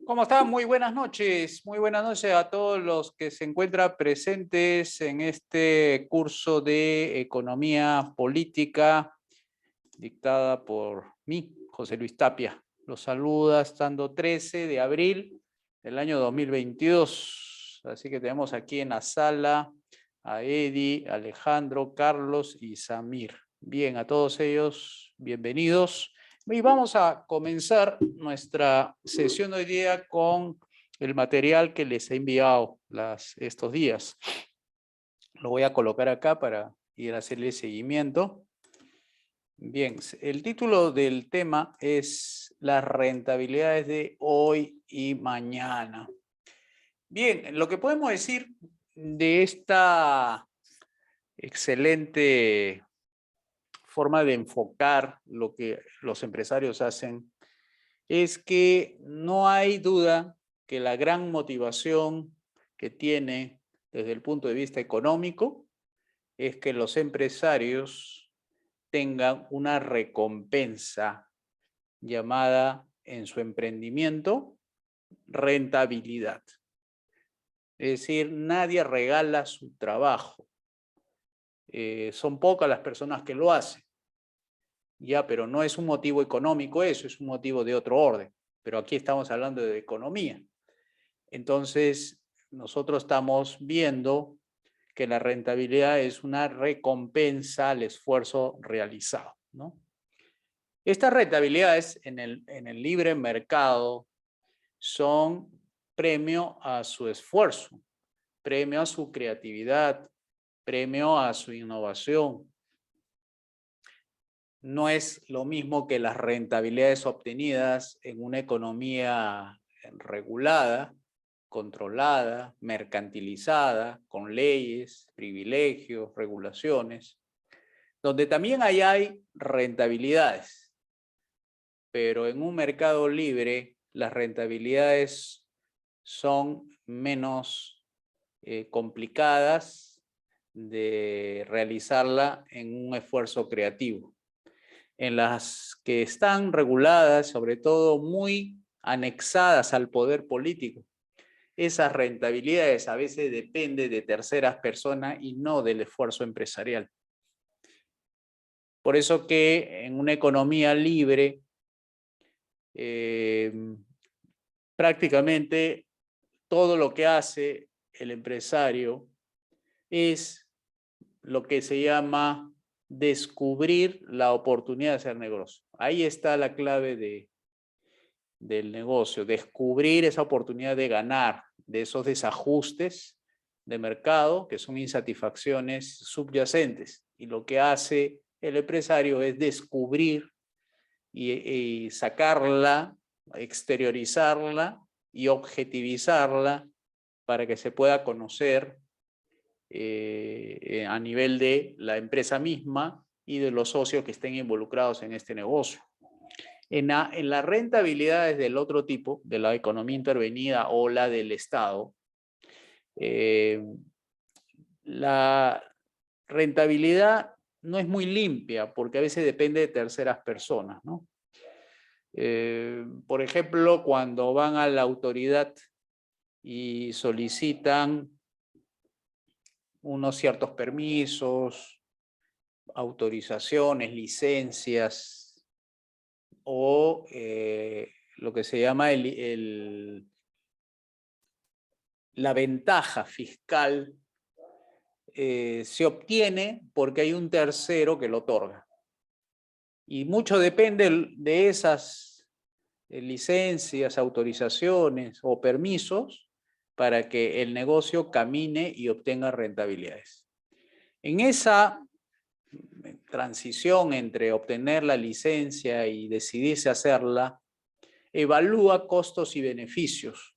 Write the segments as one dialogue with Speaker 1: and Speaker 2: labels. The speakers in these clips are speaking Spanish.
Speaker 1: ¿Cómo están? Muy buenas noches. Muy buenas noches a todos los que se encuentran presentes en este curso de Economía Política dictada por mí, José Luis Tapia. Los saluda estando 13 de abril del año 2022. Así que tenemos aquí en la sala a Eddie, Alejandro, Carlos y Samir. Bien, a todos ellos, bienvenidos. Y vamos a comenzar nuestra sesión de hoy día con el material que les he enviado estos días. Lo voy a colocar acá para ir a hacerle seguimiento. Bien, el título del tema es las rentabilidades de hoy y mañana. Bien, lo que podemos decir de esta excelente forma de enfocar lo que los empresarios hacen es que no hay duda que la gran motivación que tiene desde el punto de vista económico es que los empresarios tengan una recompensa llamada en su emprendimiento rentabilidad. Es decir, nadie regala su trabajo. Son pocas las personas que lo hacen. Ya, pero no es un motivo económico eso, es un motivo de otro orden. Pero aquí estamos hablando de economía. Entonces, nosotros estamos viendo que la rentabilidad es una recompensa al esfuerzo realizado, ¿no? Estas rentabilidades en el libre mercado son premio a su esfuerzo, premio a su creatividad, premio a su innovación. No es lo mismo que las rentabilidades obtenidas en una economía regulada, controlada, mercantilizada, con leyes, privilegios, regulaciones, donde también hay rentabilidades, pero en un mercado libre las rentabilidades son menos complicadas de realizarla en un esfuerzo creativo. En las que están reguladas, sobre todo muy anexadas al poder político, esas rentabilidades a veces dependen de terceras personas y no del esfuerzo empresarial. Por eso que en una economía libre, prácticamente todo lo que hace el empresario es lo que se llama descubrir la oportunidad de hacer negocio. Ahí está la clave del negocio, descubrir esa oportunidad de ganar, de esos desajustes de mercado que son insatisfacciones subyacentes. Y lo que hace el empresario es descubrir y sacarla, exteriorizarla y objetivizarla para que se pueda conocer a nivel de la empresa misma y de los socios que estén involucrados en este negocio. En las rentabilidades del otro tipo, de la economía intervenida o la del Estado, la rentabilidad no es muy limpia porque a veces depende de terceras personas, ¿no? Por ejemplo, cuando van a la autoridad y solicitan unos ciertos permisos, autorizaciones, licencias o lo que se llama la ventaja fiscal se obtiene porque hay un tercero que lo otorga. Y mucho depende de esas licencias, autorizaciones o permisos para que el negocio camine y obtenga rentabilidades. En esa transición entre obtener la licencia y decidirse hacerla, evalúa costos y beneficios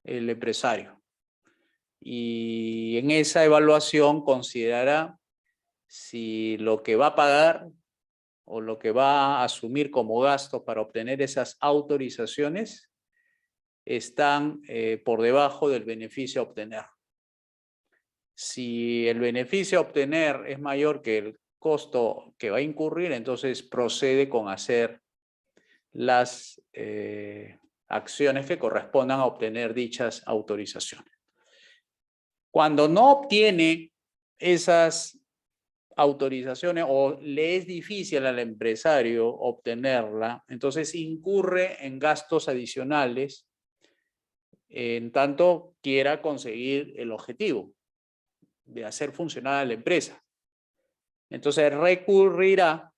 Speaker 1: el empresario. Y en esa evaluación considerará si lo que va a pagar o lo que va a asumir como gasto para obtener esas autorizaciones están por debajo del beneficio a obtener. Si el beneficio a obtener es mayor que el costo que va a incurrir, entonces procede con hacer las acciones que correspondan a obtener dichas autorizaciones. Cuando no obtiene esas autorizaciones o le es difícil al empresario obtenerla, entonces incurre en gastos adicionales en tanto quiera conseguir el objetivo de hacer funcionar la empresa. Entonces recurrirá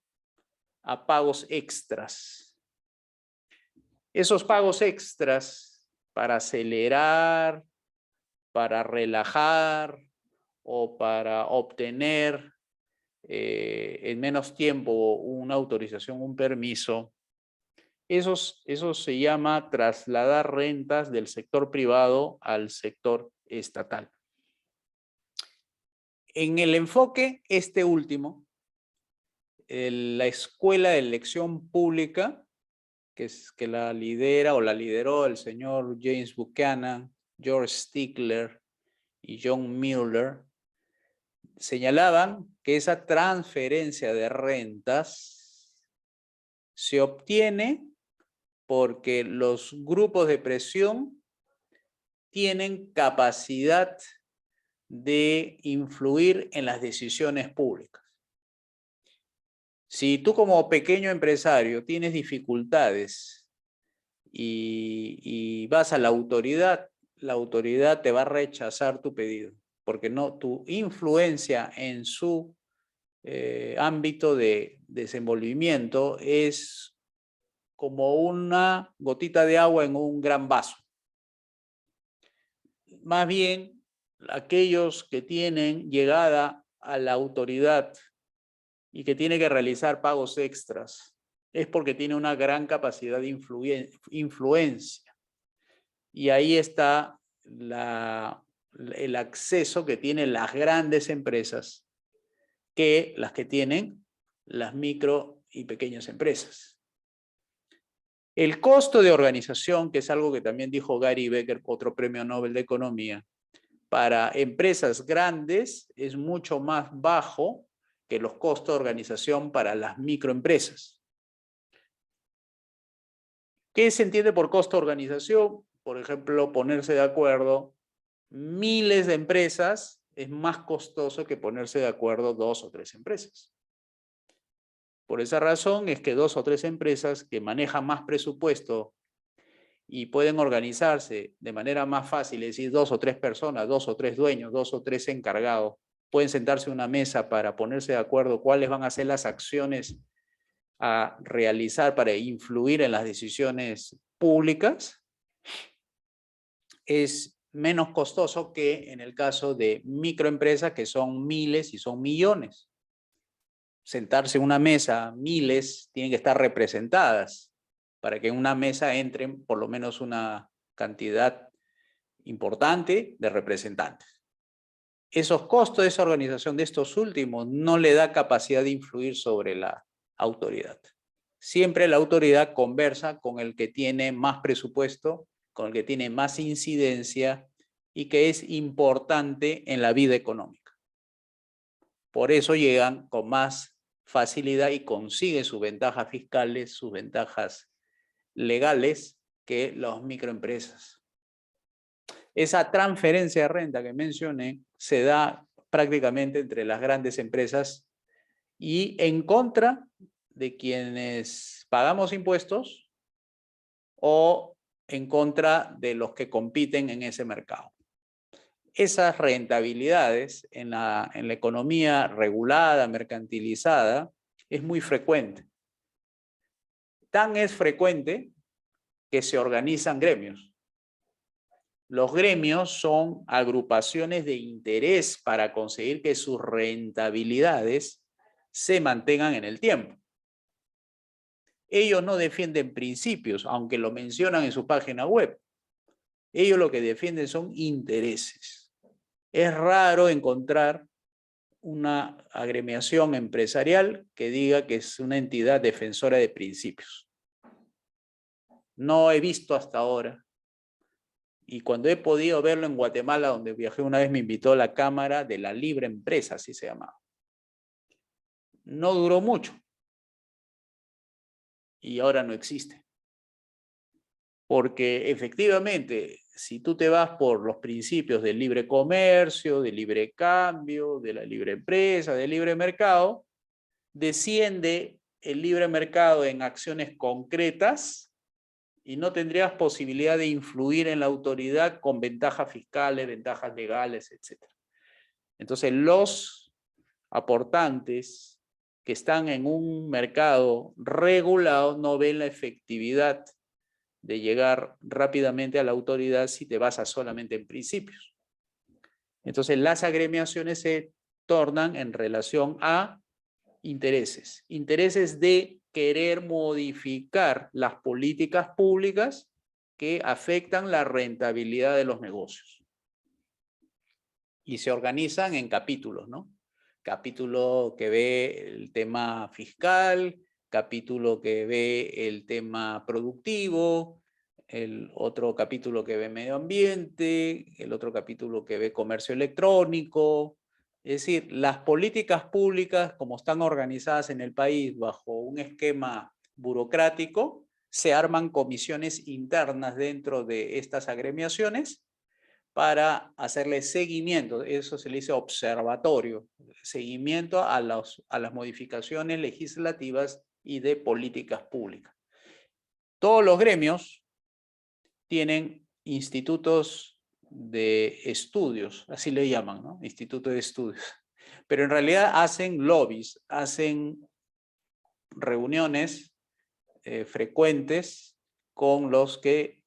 Speaker 1: a pagos extras. Esos pagos extras para acelerar, para relajar o para obtener en menos tiempo una autorización, un permiso, eso se llama trasladar rentas del sector privado al sector estatal. En el enfoque, este último, la Escuela de Elección Pública, que la lidera o la lideró el señor James Buchanan, George Stigler y John Mueller, señalaban que esa transferencia de rentas se obtiene porque los grupos de presión tienen capacidad de influir en las decisiones públicas. Si tú como pequeño empresario tienes dificultades y vas a la autoridad te va a rechazar tu pedido, porque no, tu influencia en su ámbito de desenvolvimiento es como una gotita de agua en un gran vaso. Más bien, aquellos que tienen llegada a la autoridad y que tiene que realizar pagos extras, es porque tiene una gran capacidad de influencia. Y ahí está el acceso que tienen las grandes empresas que las que tienen las micro y pequeñas empresas. El costo de organización, que es algo que también dijo Gary Becker, otro premio Nobel de Economía, para empresas grandes es mucho más bajo que los costos de organización para las microempresas. ¿Qué se entiende por costo de organización? Por ejemplo, ponerse de acuerdo miles de empresas es más costoso que ponerse de acuerdo 2 o 3 empresas. Por esa razón es que 2 o 3 empresas que manejan más presupuesto y pueden organizarse de manera más fácil, es decir, 2 o 3 personas, 2 o 3 dueños, 2 o 3 encargados, pueden sentarse en una mesa para ponerse de acuerdo cuáles van a ser las acciones a realizar para influir en las decisiones públicas, es menos costoso que en el caso de microempresas que son miles y son millones. Sentarse en una mesa, miles tienen que estar representadas para que en una mesa entren por lo menos una cantidad importante de representantes. Esos costos de esa organización de estos últimos no le da capacidad de influir sobre la autoridad. Siempre la autoridad conversa con el que tiene más presupuesto, con el que tiene más incidencia y que es importante en la vida económica. Por eso llegan con más facilidad y consiguen sus ventajas fiscales, sus ventajas legales que las microempresas. Esa transferencia de renta que mencioné se da prácticamente entre las grandes empresas y en contra de quienes pagamos impuestos o en contra de los que compiten en ese mercado. Esas rentabilidades en la economía regulada, mercantilizada, es muy frecuente. Tan es frecuente que se organizan gremios. Los gremios son agrupaciones de interés para conseguir que sus rentabilidades se mantengan en el tiempo. Ellos no defienden principios, aunque lo mencionan en su página web. Ellos lo que defienden son intereses. Es raro encontrar una agremiación empresarial que diga que es una entidad defensora de principios. No he visto hasta ahora. Y cuando he podido verlo en Guatemala, donde viajé una vez, me invitó a la Cámara de la Libre Empresa, así se llamaba. No duró mucho. Y ahora no existe. Porque efectivamente, si tú te vas por los principios del libre comercio, del libre cambio, de la libre empresa, del libre mercado, desciende el libre mercado en acciones concretas y no tendrías posibilidad de influir en la autoridad con ventajas fiscales, ventajas legales, etc. Entonces, los aportantes que están en un mercado regulado no ven la efectividad de llegar rápidamente a la autoridad si te basas solamente en principios. Entonces, las agremiaciones se tornan en relación a intereses. Intereses de querer modificar las políticas públicas que afectan la rentabilidad de los negocios. Y se organizan en capítulos, ¿no? Capítulo que ve el tema fiscal, capítulo que ve el tema productivo, el otro capítulo que ve medio ambiente, el otro capítulo que ve comercio electrónico. Es decir, las políticas públicas, como están organizadas en el país bajo un esquema burocrático, se arman comisiones internas dentro de estas agremiaciones para hacerle seguimiento, eso se le dice observatorio, seguimiento a las modificaciones legislativas y de políticas públicas. Todos los gremios tienen institutos de estudios, así le llaman, ¿no? Instituto de estudios. Pero en realidad hacen lobbies, hacen reuniones frecuentes con los que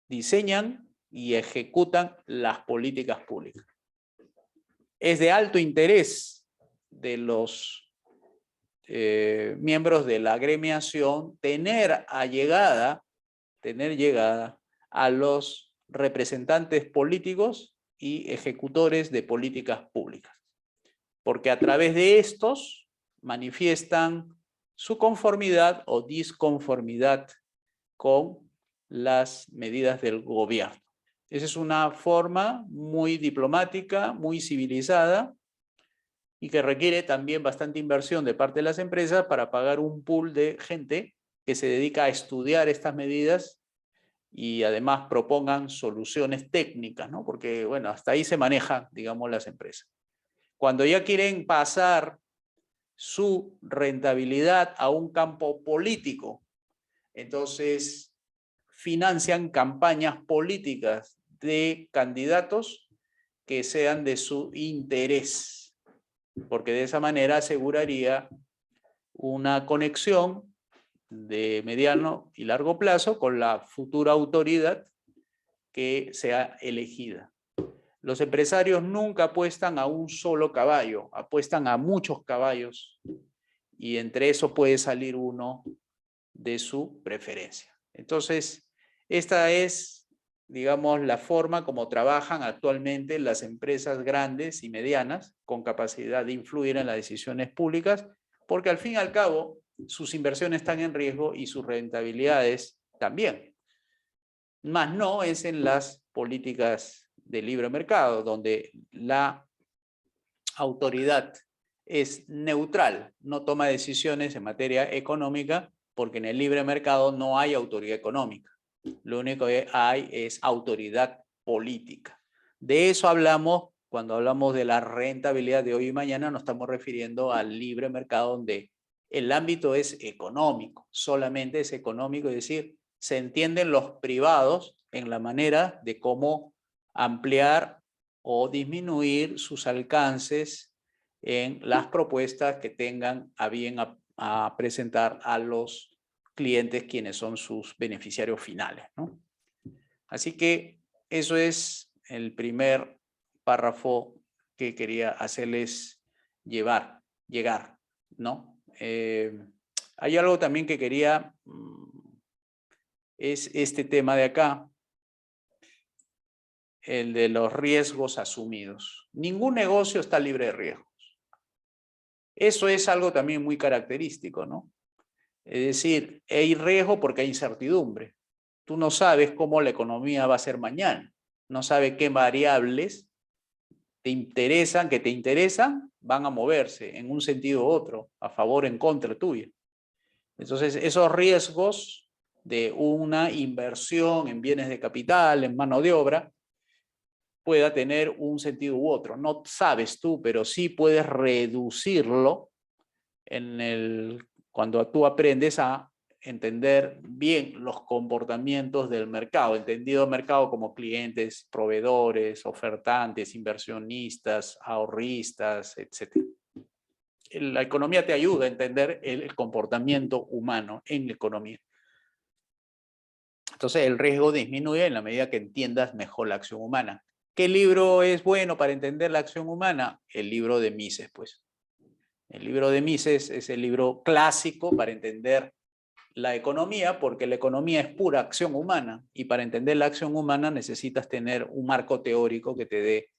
Speaker 1: diseñan y ejecutan las políticas públicas. Es de alto interés de los miembros de la agremiación tener llegada a los representantes políticos y ejecutores de políticas públicas, porque a través de estos manifiestan su conformidad o disconformidad con las medidas del gobierno. Esa es una forma muy diplomática, muy civilizada y que requiere también bastante inversión de parte de las empresas para pagar un pool de gente que se dedica a estudiar estas medidas y además propongan soluciones técnicas, ¿no? Porque, bueno, hasta ahí se manejan, digamos, las empresas. Cuando ya quieren pasar su rentabilidad a un campo político, entonces financian campañas políticas de candidatos que sean de su interés, porque de esa manera aseguraría una conexión de mediano y largo plazo con la futura autoridad que sea elegida. Los empresarios nunca apuestan a un solo caballo, apuestan a muchos caballos y entre esos puede salir uno de su preferencia. Entonces, esta es, digamos, la forma como trabajan actualmente las empresas grandes y medianas con capacidad de influir en las decisiones públicas, porque al fin y al cabo sus inversiones están en riesgo y sus rentabilidades también. Más no es en las políticas de libre mercado, donde la autoridad es neutral, no toma decisiones en materia económica, porque en el libre mercado no hay autoridad económica. Lo único que hay es autoridad política. De eso hablamos cuando hablamos de la rentabilidad de hoy y mañana, nos estamos refiriendo al libre mercado donde el ámbito es económico, solamente es económico, es decir, se entienden los privados en la manera de cómo ampliar o disminuir sus alcances en las propuestas que tengan a bien a presentar a los clientes quienes son sus beneficiarios finales, ¿no? Así que eso es el primer párrafo que quería hacerles llegar, ¿no? Hay algo también que quería, es este tema de acá, el de los riesgos asumidos. Ningún negocio está libre de riesgos. Eso es algo también muy característico, ¿no? Es decir, hay riesgo porque hay incertidumbre. Tú no sabes cómo la economía va a ser mañana. No sabes qué variables te interesan, van a moverse en un sentido u otro, a favor o en contra tuya. Entonces, esos riesgos de una inversión en bienes de capital, en mano de obra, pueda tener un sentido u otro. No sabes tú, pero sí puedes reducirlo cuando tú aprendes a entender bien los comportamientos del mercado, entendido mercado como clientes, proveedores, ofertantes, inversionistas, ahorristas, etc. La economía te ayuda a entender el comportamiento humano en la economía. Entonces el riesgo disminuye en la medida que entiendas mejor la acción humana. ¿Qué libro es bueno para entender la acción humana? El libro de Mises, pues. El libro de Mises es el libro clásico para entender la economía, porque la economía es pura acción humana, y para entender la acción humana necesitas tener un marco teórico que te dé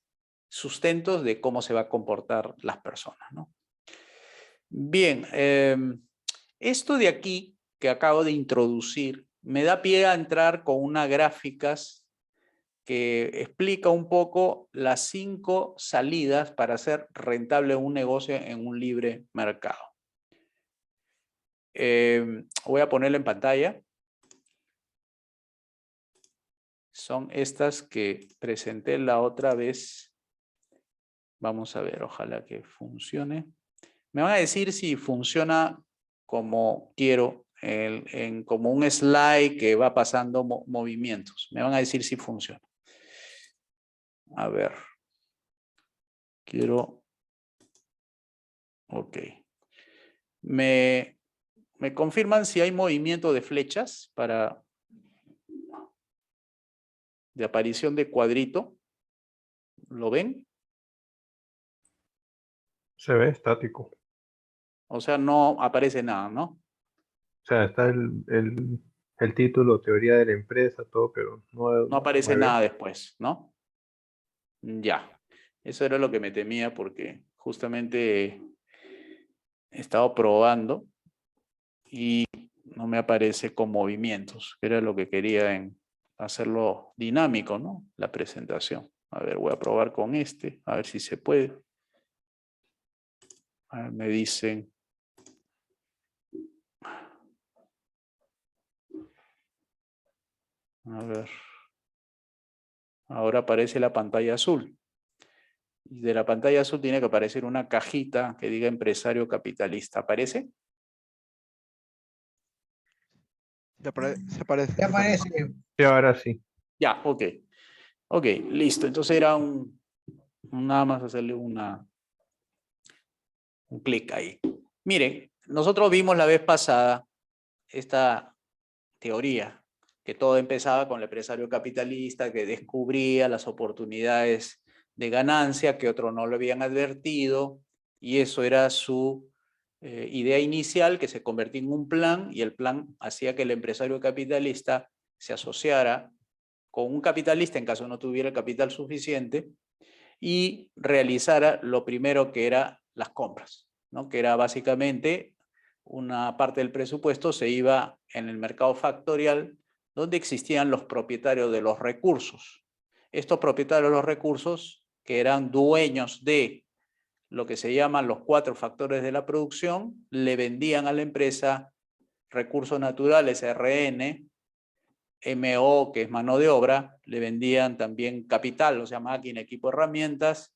Speaker 1: sustentos de cómo se va a comportar las personas, ¿no? Bien, esto de aquí que acabo de introducir me da pie a entrar con unas gráficas que explica un poco las 5 salidas para hacer rentable un negocio en un libre mercado. Voy a ponerla en pantalla. Son estas que presenté la otra vez. Vamos a ver, ojalá que funcione. Me van a decir si funciona como quiero, como un slide que va pasando movimientos. Me van a decir si funciona. A ver. Quiero... Ok. Me confirman si hay movimiento de flechas de aparición de cuadrito. ¿Lo ven?
Speaker 2: Se ve estático.
Speaker 1: O sea, no aparece nada, ¿no?
Speaker 2: O sea, está el título, teoría de la empresa, todo, pero
Speaker 1: No
Speaker 2: no se
Speaker 1: aparece
Speaker 2: mueve.
Speaker 1: nada después, ¿no? Ya. Eso era lo que me temía porque justamente he estado probando y no me aparece con movimientos. Era lo que quería en hacerlo dinámico, ¿no? La presentación. A ver, voy a probar con este, a ver si se puede. A ver, me dicen... A ver. Ahora aparece la pantalla azul. Y de la pantalla azul tiene que aparecer una cajita que diga empresario capitalista. ¿Aparece?
Speaker 3: Se aparece.
Speaker 4: Ya aparece.
Speaker 2: Sí, ahora sí.
Speaker 1: Ya, ok. Ok, listo. Entonces era nada más hacerle un clic ahí. Miren, nosotros vimos la vez pasada esta teoría, que todo empezaba con el empresario capitalista que descubría las oportunidades de ganancia que otros no le habían advertido, y eso era su idea inicial, que se convertía en un plan, y el plan hacía que el empresario capitalista se asociara con un capitalista en caso no tuviera el capital suficiente y realizara lo primero, que era las compras, ¿no? Que era básicamente una parte del presupuesto se iba en el mercado factorial, donde existían los propietarios de los recursos. Estos propietarios de los recursos, que eran dueños de lo que se llaman los 4 factores de la producción, le vendían a la empresa recursos naturales, RN, MO, que es mano de obra, le vendían también capital, o sea, máquina, equipo, herramientas,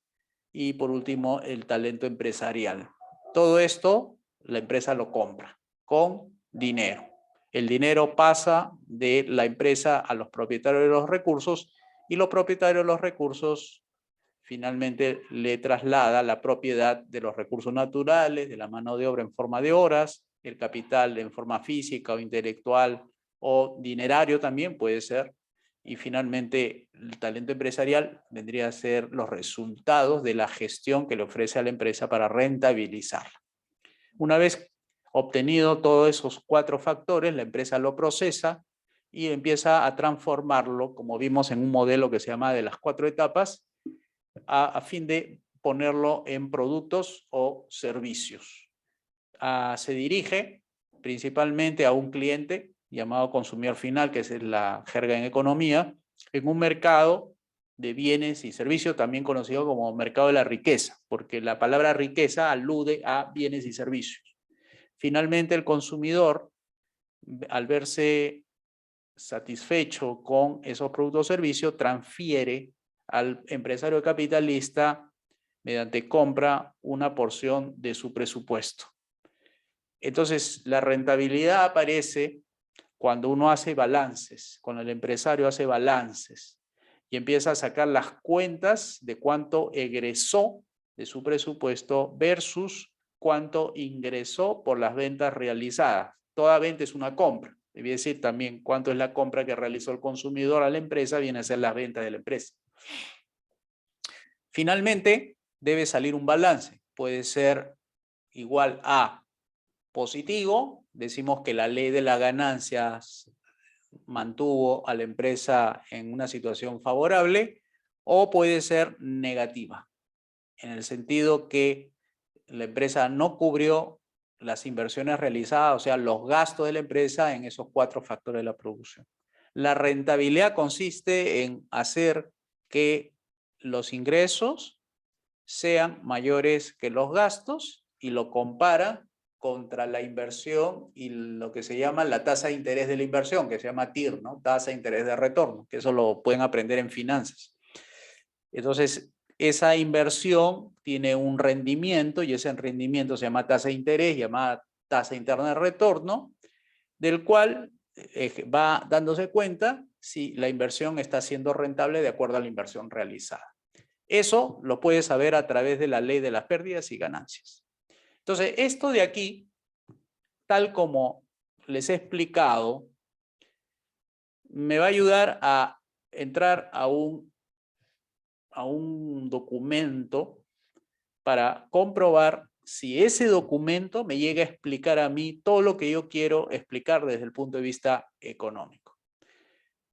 Speaker 1: y por último, el talento empresarial. Todo esto, la empresa lo compra con dinero. El dinero pasa de la empresa a los propietarios de los recursos, y los propietarios de los recursos finalmente le traslada la propiedad de los recursos naturales, de la mano de obra en forma de horas, el capital en forma física o intelectual o dinerario también puede ser, y finalmente el talento empresarial vendría a ser los resultados de la gestión que le ofrece a la empresa para rentabilizarla. Una vez obtenido todos esos 4 factores, la empresa lo procesa y empieza a transformarlo, como vimos en un modelo que se llama de las 4 etapas, a fin de ponerlo en productos o servicios. Se dirige principalmente a un cliente llamado consumidor final, que es la jerga en economía, en un mercado de bienes y servicios, también conocido como mercado de la riqueza, porque la palabra riqueza alude a bienes y servicios. Finalmente, el consumidor, al verse satisfecho con esos productos o servicios, transfiere al empresario capitalista mediante compra una porción de su presupuesto. Entonces, la rentabilidad aparece cuando uno hace balances, cuando el empresario hace balances y empieza a sacar las cuentas de cuánto egresó de su presupuesto versus cuánto ingresó por las ventas realizadas. Toda venta es una compra. Debe decir también cuánto es la compra que realizó el consumidor a la empresa, viene a ser las ventas de la empresa. Finalmente, debe salir un balance. Puede ser igual a positivo, decimos que la ley de las ganancias mantuvo a la empresa en una situación favorable, o puede ser negativa, en el sentido que la empresa no cubrió las inversiones realizadas, o sea, los gastos de la empresa en esos 4 factores de la producción. La rentabilidad consiste en hacer que los ingresos sean mayores que los gastos y lo compara contra la inversión y lo que se llama la tasa de interés de la inversión, que se llama TIR, ¿no? Tasa de interés de retorno, que eso lo pueden aprender en finanzas. Entonces, esa inversión tiene un rendimiento y ese rendimiento se llama tasa de interés, llamada tasa interna de retorno, del cual va dándose cuenta si la inversión está siendo rentable de acuerdo a la inversión realizada. Eso lo puedes saber a través de la ley de las pérdidas y ganancias. Entonces, esto de aquí, tal como les he explicado, me va a ayudar a entrar a un documento para comprobar si ese documento me llega a explicar a mí todo lo que yo quiero explicar desde el punto de vista económico.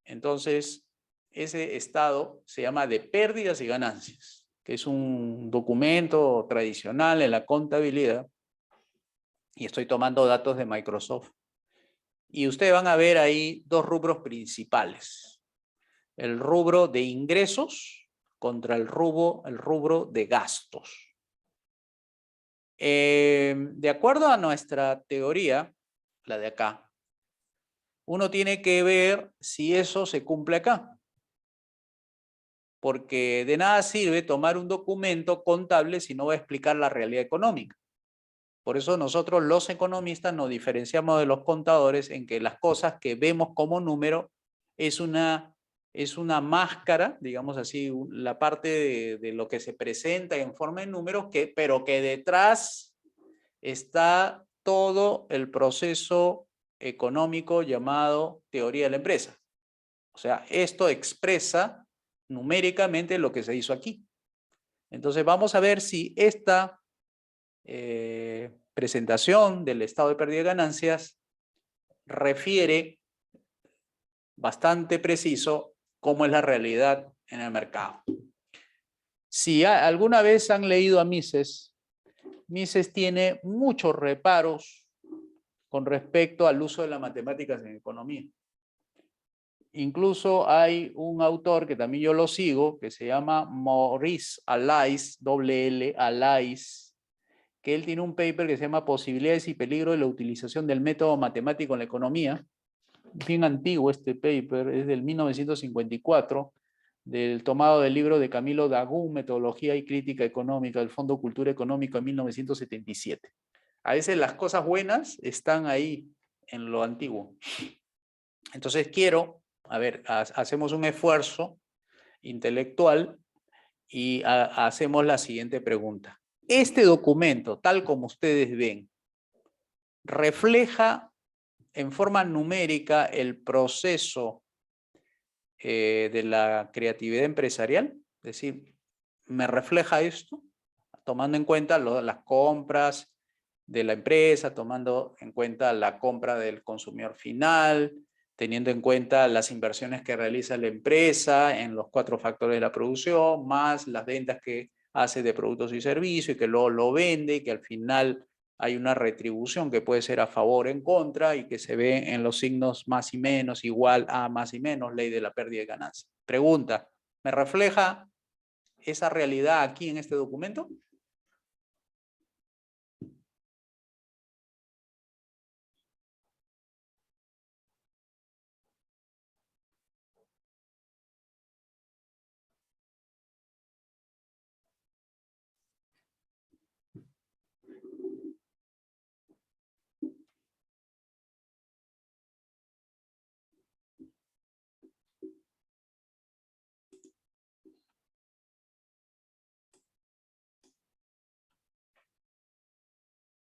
Speaker 1: Entonces, ese estado se llama de pérdidas y ganancias, que es un documento tradicional en la contabilidad, y estoy tomando datos de Microsoft. Y ustedes van a ver ahí 2 rubros principales. El rubro de ingresos contra el rubro de gastos. De acuerdo a nuestra teoría, la de acá, uno tiene que ver si eso se cumple acá. Porque de nada sirve tomar un documento contable si no va a explicar la realidad económica. Por eso nosotros los economistas nos diferenciamos de los contadores en que las cosas que vemos como número es una máscara, digamos así, la parte de lo que se presenta en forma de números, pero que detrás está todo el proceso económico llamado teoría de la empresa. O sea, esto expresa numéricamente lo que se hizo aquí. Entonces vamos a ver si esta presentación del estado de pérdida de ganancias refiere bastante preciso cómo es la realidad en el mercado. Si alguna vez han leído a Mises, Mises tiene muchos reparos con respecto al uso de las matemáticas en economía. Incluso hay un autor que también yo lo sigo, que se llama Maurice Allais, L Allais, que él tiene un paper que se llama Posibilidades y peligros de la utilización del método matemático en la economía. Bien antiguo este paper, es del 1954, tomado del libro de Camilo Dagún, Metodología y Crítica Económica del Fondo Cultura Económica en 1977. A veces las cosas buenas están ahí en lo antiguo. Entonces hacemos un esfuerzo intelectual y hacemos la siguiente pregunta. Este documento, tal como ustedes ven, refleja en forma numérica el proceso de la creatividad empresarial, es decir, me refleja esto, tomando en cuenta las compras de la empresa, tomando en cuenta la compra del consumidor final, teniendo en cuenta las inversiones que realiza la empresa en los 4 factores de la producción, más las ventas que hace de productos y servicios y que luego lo vende y que al final hay una retribución que puede ser a favor o en contra y que se ve en los signos más y menos, igual a más y menos, ley de la pérdida de ganancia. Pregunta, ¿me refleja esa realidad aquí en este documento?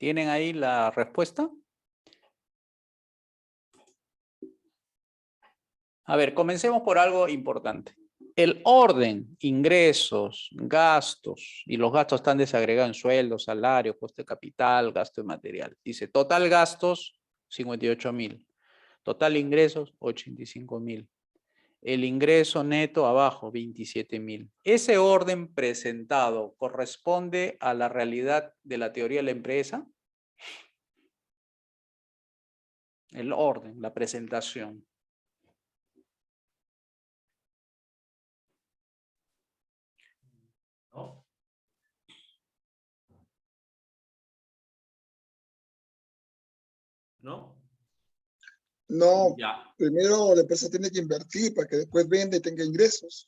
Speaker 1: ¿Tienen ahí la respuesta? A ver, comencemos por algo importante. El orden, ingresos, gastos, y los gastos están desagregados en sueldos, salarios, coste de capital, gasto de material. Dice, total gastos, 58.000. Total ingresos, 85.000. El ingreso neto abajo, 27.000. Ese orden presentado corresponde a la realidad de la teoría de la empresa. El orden, la presentación. ¿No? ¿No?
Speaker 4: No,
Speaker 1: Ya.
Speaker 4: primero la empresa tiene que invertir para que después venda y tenga ingresos.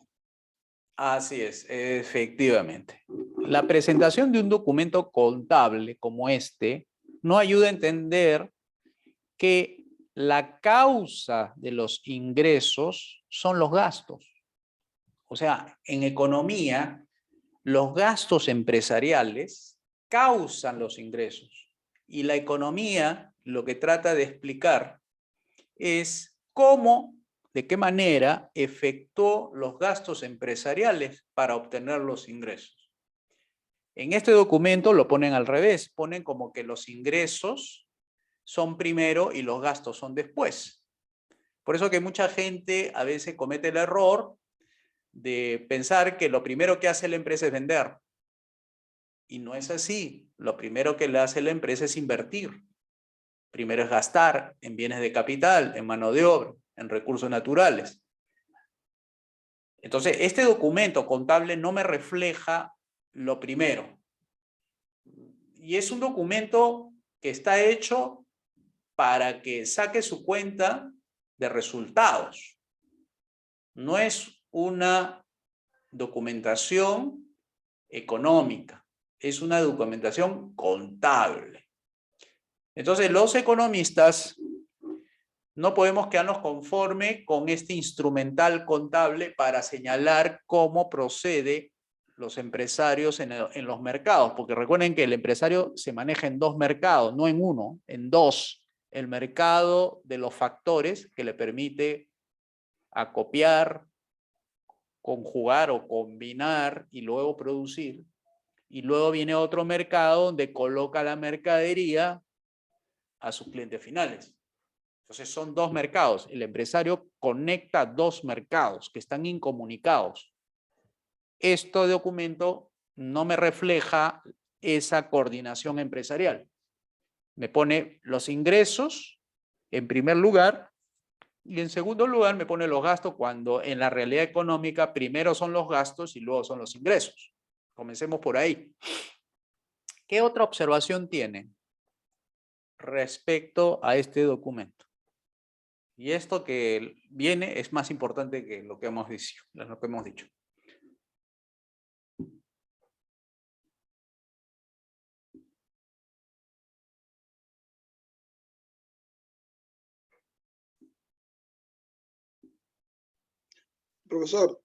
Speaker 1: Así es, efectivamente. La presentación de un documento contable como este no ayuda a entender que la causa de los ingresos son los gastos. O sea, en economía, los gastos empresariales causan los ingresos. Y la economía lo que trata de explicar es cómo, de qué manera efectuó los gastos empresariales para obtener los ingresos. En este documento lo ponen al revés, ponen como que los ingresos son primero y los gastos son después. Por eso que mucha gente a veces comete el error de pensar que lo primero que hace la empresa es vender. Y no es así. Lo primero que le hace la empresa es invertir. Primero es gastar en bienes de capital, en mano de obra, en recursos naturales. Entonces, este documento contable no me refleja lo primero. Y es un documento que está hecho para que saque su cuenta de resultados. No es una documentación económica, es una documentación contable. Entonces, los economistas no podemos quedarnos conforme con este instrumental contable para señalar cómo procede los empresarios en los mercados, porque recuerden que el empresario se maneja en dos mercados, no en uno, en dos. El mercado de los factores que le permite acopiar, conjugar o combinar y luego producir. Y luego viene otro mercado donde coloca la mercadería a sus clientes finales. Entonces son dos mercados. El empresario conecta dos mercados que están incomunicados. Este documento no me refleja esa coordinación empresarial. Me pone los ingresos en primer lugar y en segundo lugar me pone los gastos cuando en la realidad económica primero son los gastos y luego son los ingresos. Comencemos por ahí. ¿Qué otra observación tienen respecto a este documento? Y esto que viene es más importante que lo que hemos dicho.
Speaker 4: Profesor,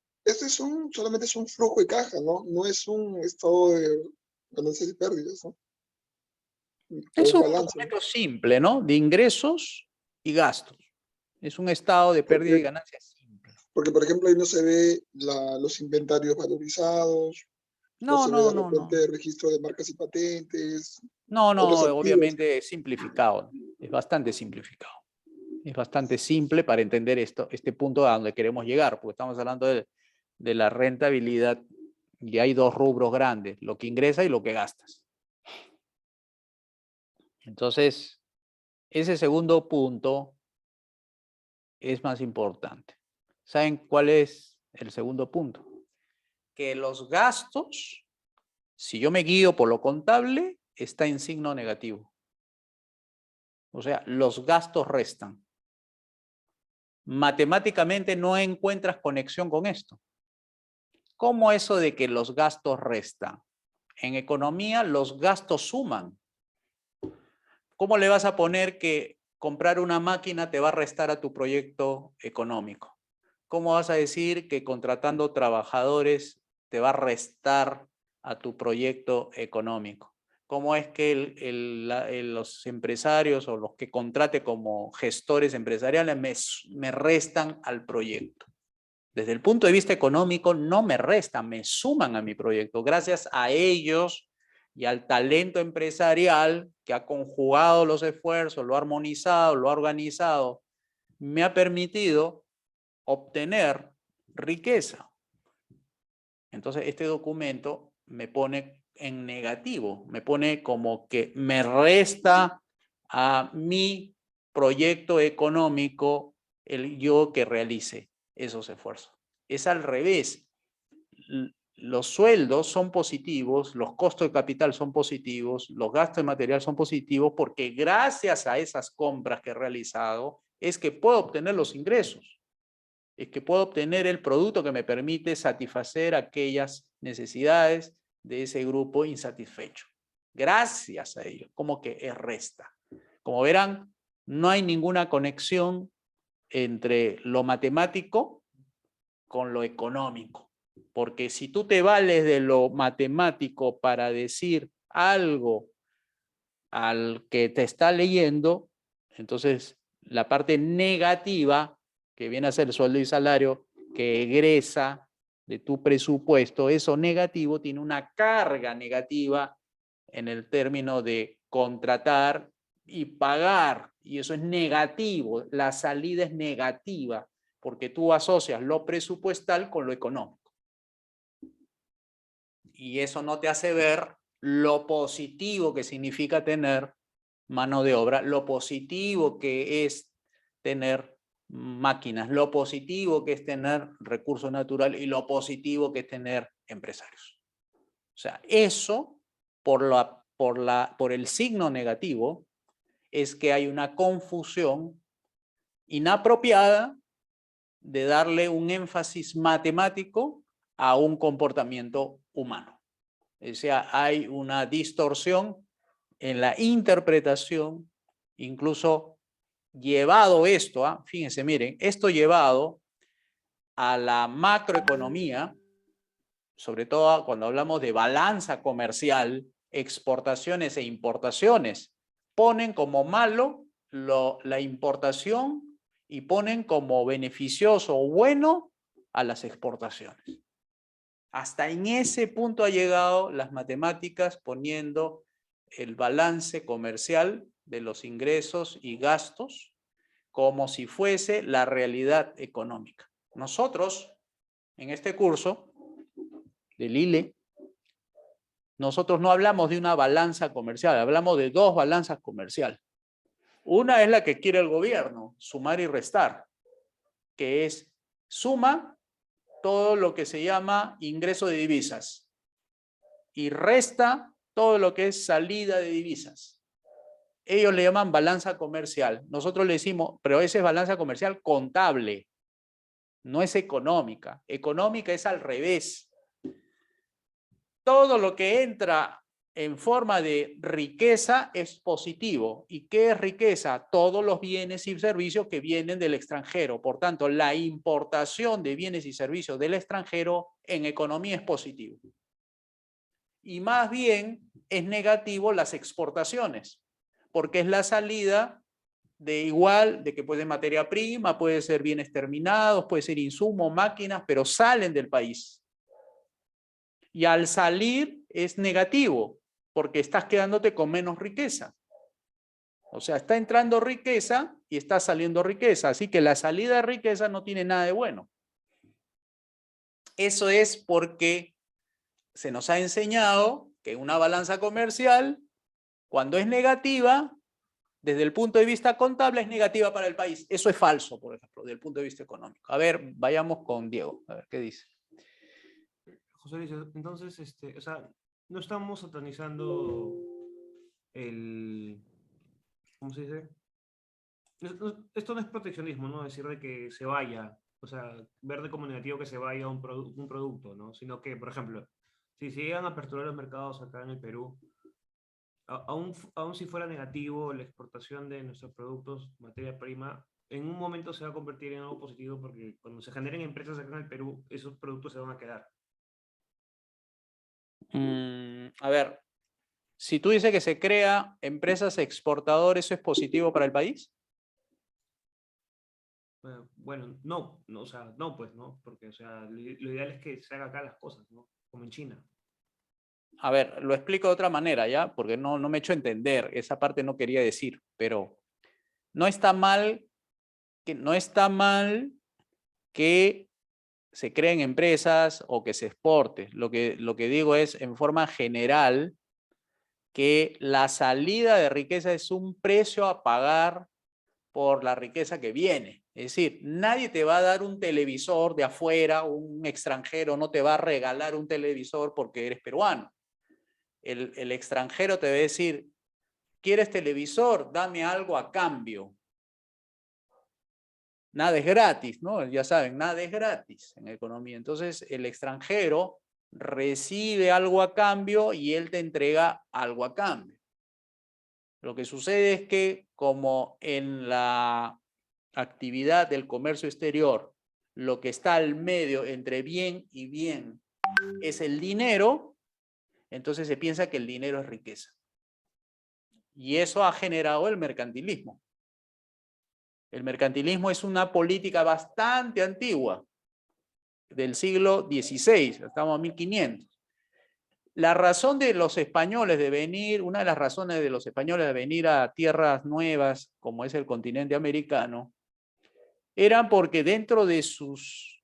Speaker 4: solamente es un flujo de caja, ¿no? No es un estado de ganancias y pérdidas, ¿no? O
Speaker 1: Es
Speaker 4: un
Speaker 1: un
Speaker 4: balance, ¿no?
Speaker 1: documento simple, ¿no? De ingresos y gastos. Es un estado de pérdida y ganancias simple.
Speaker 4: Porque, por ejemplo, ahí no se ve los inventarios valorizados, no
Speaker 1: No,
Speaker 4: se ve
Speaker 1: no,
Speaker 4: de
Speaker 1: no, no.
Speaker 4: repente el registro de marcas y patentes,
Speaker 1: No, no,
Speaker 4: otros activos.
Speaker 1: obviamente es simplificado. Es bastante simplificado. Es bastante simple para entender este punto a donde queremos llegar, porque estamos hablando de la rentabilidad y hay dos rubros grandes, lo que ingresa y lo que gastas. Entonces, ese segundo punto es más importante. ¿Saben cuál es el segundo punto? Que los gastos, si yo me guío por lo contable, está en signo negativo. O sea, los gastos restan. Matemáticamente no encuentras conexión con esto. ¿Cómo eso de que los gastos restan? En economía los gastos suman. ¿Cómo le vas a poner que comprar una máquina te va a restar a tu proyecto económico? ¿Cómo vas a decir que contratando trabajadores te va a restar a tu proyecto económico? cómo es que los empresarios o los que contrate como gestores empresariales me restan al proyecto. Desde el punto de vista económico no me restan, me suman a mi proyecto. Gracias a ellos y al talento empresarial que ha conjugado los esfuerzos, lo ha armonizado, lo ha organizado, me ha permitido obtener riqueza. Entonces este documento me pone en negativo, me pone como que me resta a mi proyecto económico el yo que realice esos esfuerzos. Es al revés. Los sueldos son positivos, los costos de capital son positivos, los gastos de material son positivos porque gracias a esas compras que he realizado es que puedo obtener los ingresos. Es que puedo obtener el producto que me permite satisfacer aquellas necesidades de ese grupo insatisfecho. Gracias a ello, como que es resta. Como verán, no hay ninguna conexión entre lo matemático con lo económico. Porque si tú te vales de lo matemático para decir algo al que te está leyendo, entonces la parte negativa, que viene a ser el sueldo y salario, que egresa de tu presupuesto, eso negativo tiene una carga negativa en el término de contratar y pagar, y eso es negativo, la salida es negativa, porque tú asocias lo presupuestal con lo económico. Y eso no te hace ver lo positivo que significa tener mano de obra, lo positivo que es tener máquinas, lo positivo que es tener recursos naturales y lo positivo que es tener empresarios. O sea, eso por el signo negativo es que hay una confusión inapropiada de darle un énfasis matemático a un comportamiento humano. O sea, hay una distorsión en la interpretación, incluso llevado esto, fíjense, miren, esto llevado a la macroeconomía, sobre todo cuando hablamos de balanza comercial, exportaciones e importaciones, ponen como malo la importación y ponen como beneficioso o bueno a las exportaciones. Hasta en ese punto ha llegado las matemáticas poniendo el balance comercial de los ingresos y gastos como si fuese la realidad económica. Nosotros, en este curso del ILE, nosotros no hablamos de una balanza comercial, hablamos de dos balanzas comerciales. Una es la que quiere el gobierno, sumar y restar, que es suma todo lo que se llama ingreso de divisas y resta todo lo que es salida de divisas. Ellos le llaman balanza comercial. Nosotros le decimos, pero esa es balanza comercial contable, no es económica. Económica es al revés. Todo lo que entra en forma de riqueza es positivo. ¿Y qué es riqueza? Todos los bienes y servicios que vienen del extranjero. Por tanto, la importación de bienes y servicios del extranjero en economía es positivo. Y más bien es negativo las exportaciones, porque es la salida de que puede ser materia prima, puede ser bienes terminados, puede ser insumos, máquinas, pero salen del país. Y al salir es negativo, porque estás quedándote con menos riqueza. O sea, está entrando riqueza y está saliendo riqueza. Así que la salida de riqueza no tiene nada de bueno. Eso es porque se nos ha enseñado que una balanza comercial, cuando es negativa, desde el punto de vista contable, es negativa para el país. Eso es falso, por ejemplo, desde el punto de vista económico. A ver, vayamos con Diego. A ver, ¿qué dice?
Speaker 5: José Luis, entonces, o sea, no estamos satanizando ¿cómo se dice? Esto no es proteccionismo, ¿no? Decir de que se vaya, o sea, ver de como negativo que se vaya un producto, ¿no? Sino que, por ejemplo, si se llegan a aperturar los mercados acá en el Perú, aún si fuera negativo la exportación de nuestros productos, materia prima, en un momento se va a convertir en algo positivo porque cuando se generen empresas acá en el Perú, esos productos se van a quedar.
Speaker 1: A ver, Si tú dices que se crea empresas exportadoras, ¿eso es positivo para el país?
Speaker 5: Bueno, no, o sea, no, pues, ¿no? Porque, o sea, lo ideal es que se haga acá las cosas, ¿no? Como en China.
Speaker 1: A ver, lo explico de otra manera, ¿ya? Porque no me he hecho entender, esa parte no quería decir, pero no está mal que se creen empresas o que se exporte. Lo que digo es, en forma general, que la salida de riqueza es un precio a pagar por la riqueza que viene. Es decir, nadie te va a dar un televisor de afuera, un extranjero no te va a regalar un televisor porque eres peruano. El extranjero te va a decir, ¿quieres televisor? Dame algo a cambio. Nada es gratis, ¿no? Ya saben, nada es gratis en economía. Entonces, el extranjero recibe algo a cambio y él te entrega algo a cambio. Lo que sucede es que como en la actividad del comercio exterior, lo que está al medio entre bien y bien es el dinero, entonces se piensa que el dinero es riqueza. Y eso ha generado el mercantilismo. El mercantilismo es una política bastante antigua, del siglo XVI, estamos a 1500. La razón de los españoles de venir, una de las razones de los españoles de venir a tierras nuevas, como es el continente americano, eran porque dentro de sus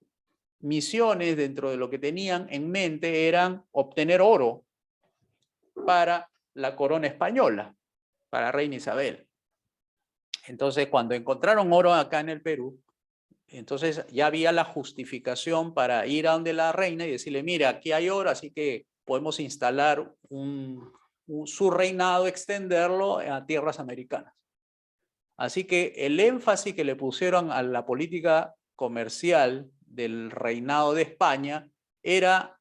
Speaker 1: misiones, dentro de lo que tenían en mente, eran obtener oro para la corona española, para Reina Isabel. Entonces, cuando encontraron oro acá en el Perú, entonces ya había la justificación para ir a donde la reina y decirle, mira, aquí hay oro, así que podemos instalar su reinado, extenderlo a tierras americanas. Así que el énfasis que le pusieron a la política comercial del reinado de España era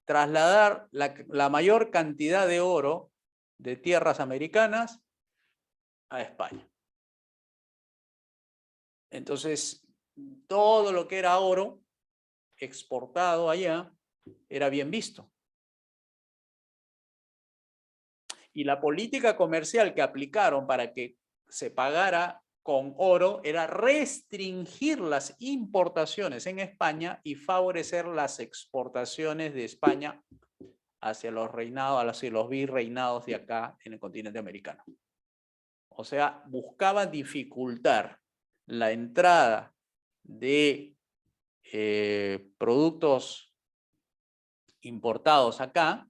Speaker 1: trasladar la mayor cantidad de oro de tierras americanas a España. Entonces, todo lo que era oro exportado allá era bien visto. Y la política comercial que aplicaron para que se pagara con oro era restringir las importaciones en España y favorecer las exportaciones de España hacia los reinados, hacia los virreinados de acá en el continente americano. O sea, buscaba dificultar la entrada de productos importados acá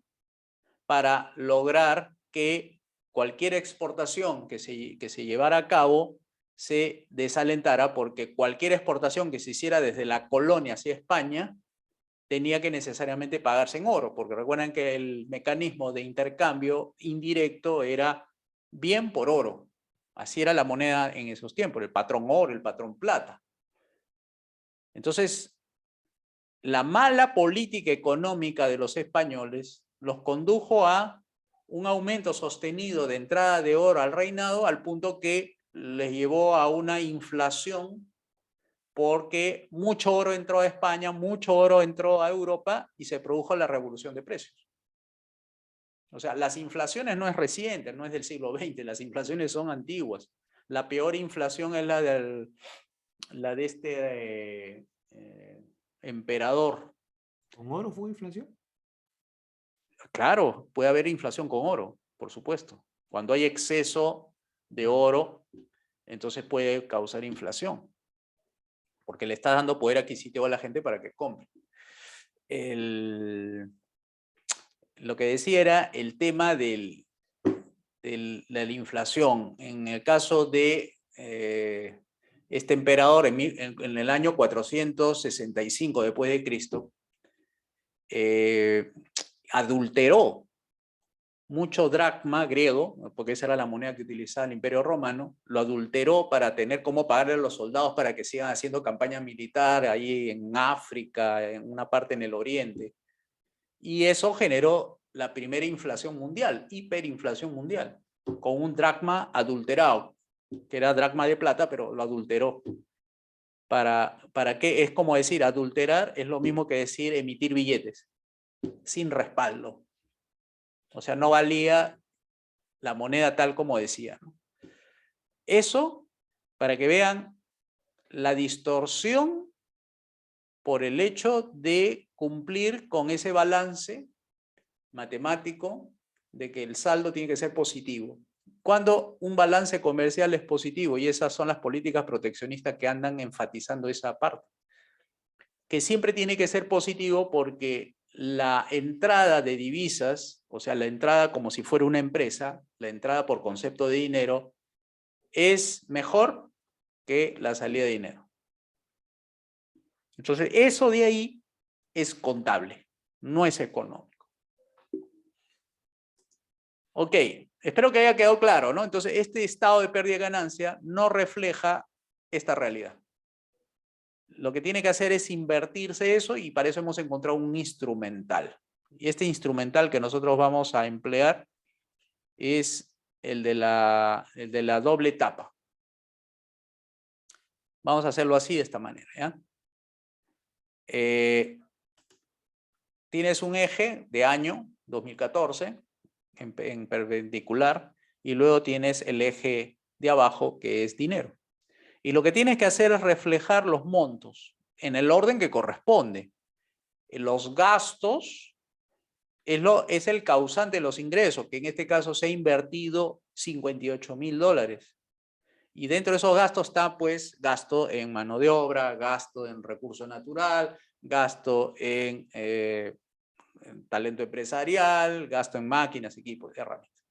Speaker 1: para lograr que cualquier exportación que se llevara a cabo se desalentara, porque cualquier exportación que se hiciera desde la colonia hacia España tenía que necesariamente pagarse en oro, porque recuerden que el mecanismo de intercambio indirecto era bien por oro. Así era la moneda en esos tiempos, el patrón oro, el patrón plata. Entonces, la mala política económica de los españoles los condujo a un aumento sostenido de entrada de oro al reinado, al punto que les llevó a una inflación, porque mucho oro entró a España, mucho oro entró a Europa y se produjo la revolución de precios. O sea, las inflaciones no es reciente, no es del siglo XX, las inflaciones son antiguas. La peor inflación es la de este emperador.
Speaker 5: ¿Con oro fue inflación?
Speaker 1: Claro, puede haber inflación con oro, por supuesto. Cuando hay exceso de oro, entonces puede causar inflación, porque le está dando poder adquisitivo a la gente para que compre. Lo que decía era el tema de la inflación. En el caso de este emperador, en el año 465 después de Cristo, adulteró mucho dracma griego, porque esa era la moneda que utilizaba el Imperio Romano, lo adulteró para tener cómo pagarle a los soldados para que sigan haciendo campaña militar ahí en África, en una parte en el Oriente. Y eso generó la primera inflación mundial, hiperinflación mundial, con un dracma adulterado, que era dracma de plata, pero lo adulteró. ¿Para qué? Es como decir, adulterar es lo mismo que decir emitir billetes, sin respaldo. O sea, no valía la moneda tal como decía, ¿no? Eso, para que vean la distorsión por el hecho de cumplir con ese balance matemático de que el saldo tiene que ser positivo. Cuando un balance comercial es positivo, y esas son las políticas proteccionistas que andan enfatizando esa parte, que siempre tiene que ser positivo porque la entrada de divisas, o sea, la entrada como si fuera una empresa, la entrada por concepto de dinero, es mejor que la salida de dinero. Entonces, eso de ahí es contable, no es económico. Ok, espero que haya quedado claro, ¿no? Entonces, este estado de pérdida y ganancia no refleja esta realidad. Lo que tiene que hacer es invertirse eso y para eso hemos encontrado un instrumental. Y este instrumental que nosotros vamos a emplear es el de la doble etapa. Vamos a hacerlo así, de esta manera, ¿ya? Tienes un eje de año 2014 en perpendicular y luego tienes el eje de abajo que es dinero. Y lo que tienes que hacer es reflejar los montos en el orden que corresponde. Los gastos es el causante de los ingresos, que en este caso se ha invertido $58.000. Y dentro de esos gastos está pues gasto en mano de obra, gasto en recurso natural, gasto en talento empresarial, gasto en máquinas, equipos, herramientas.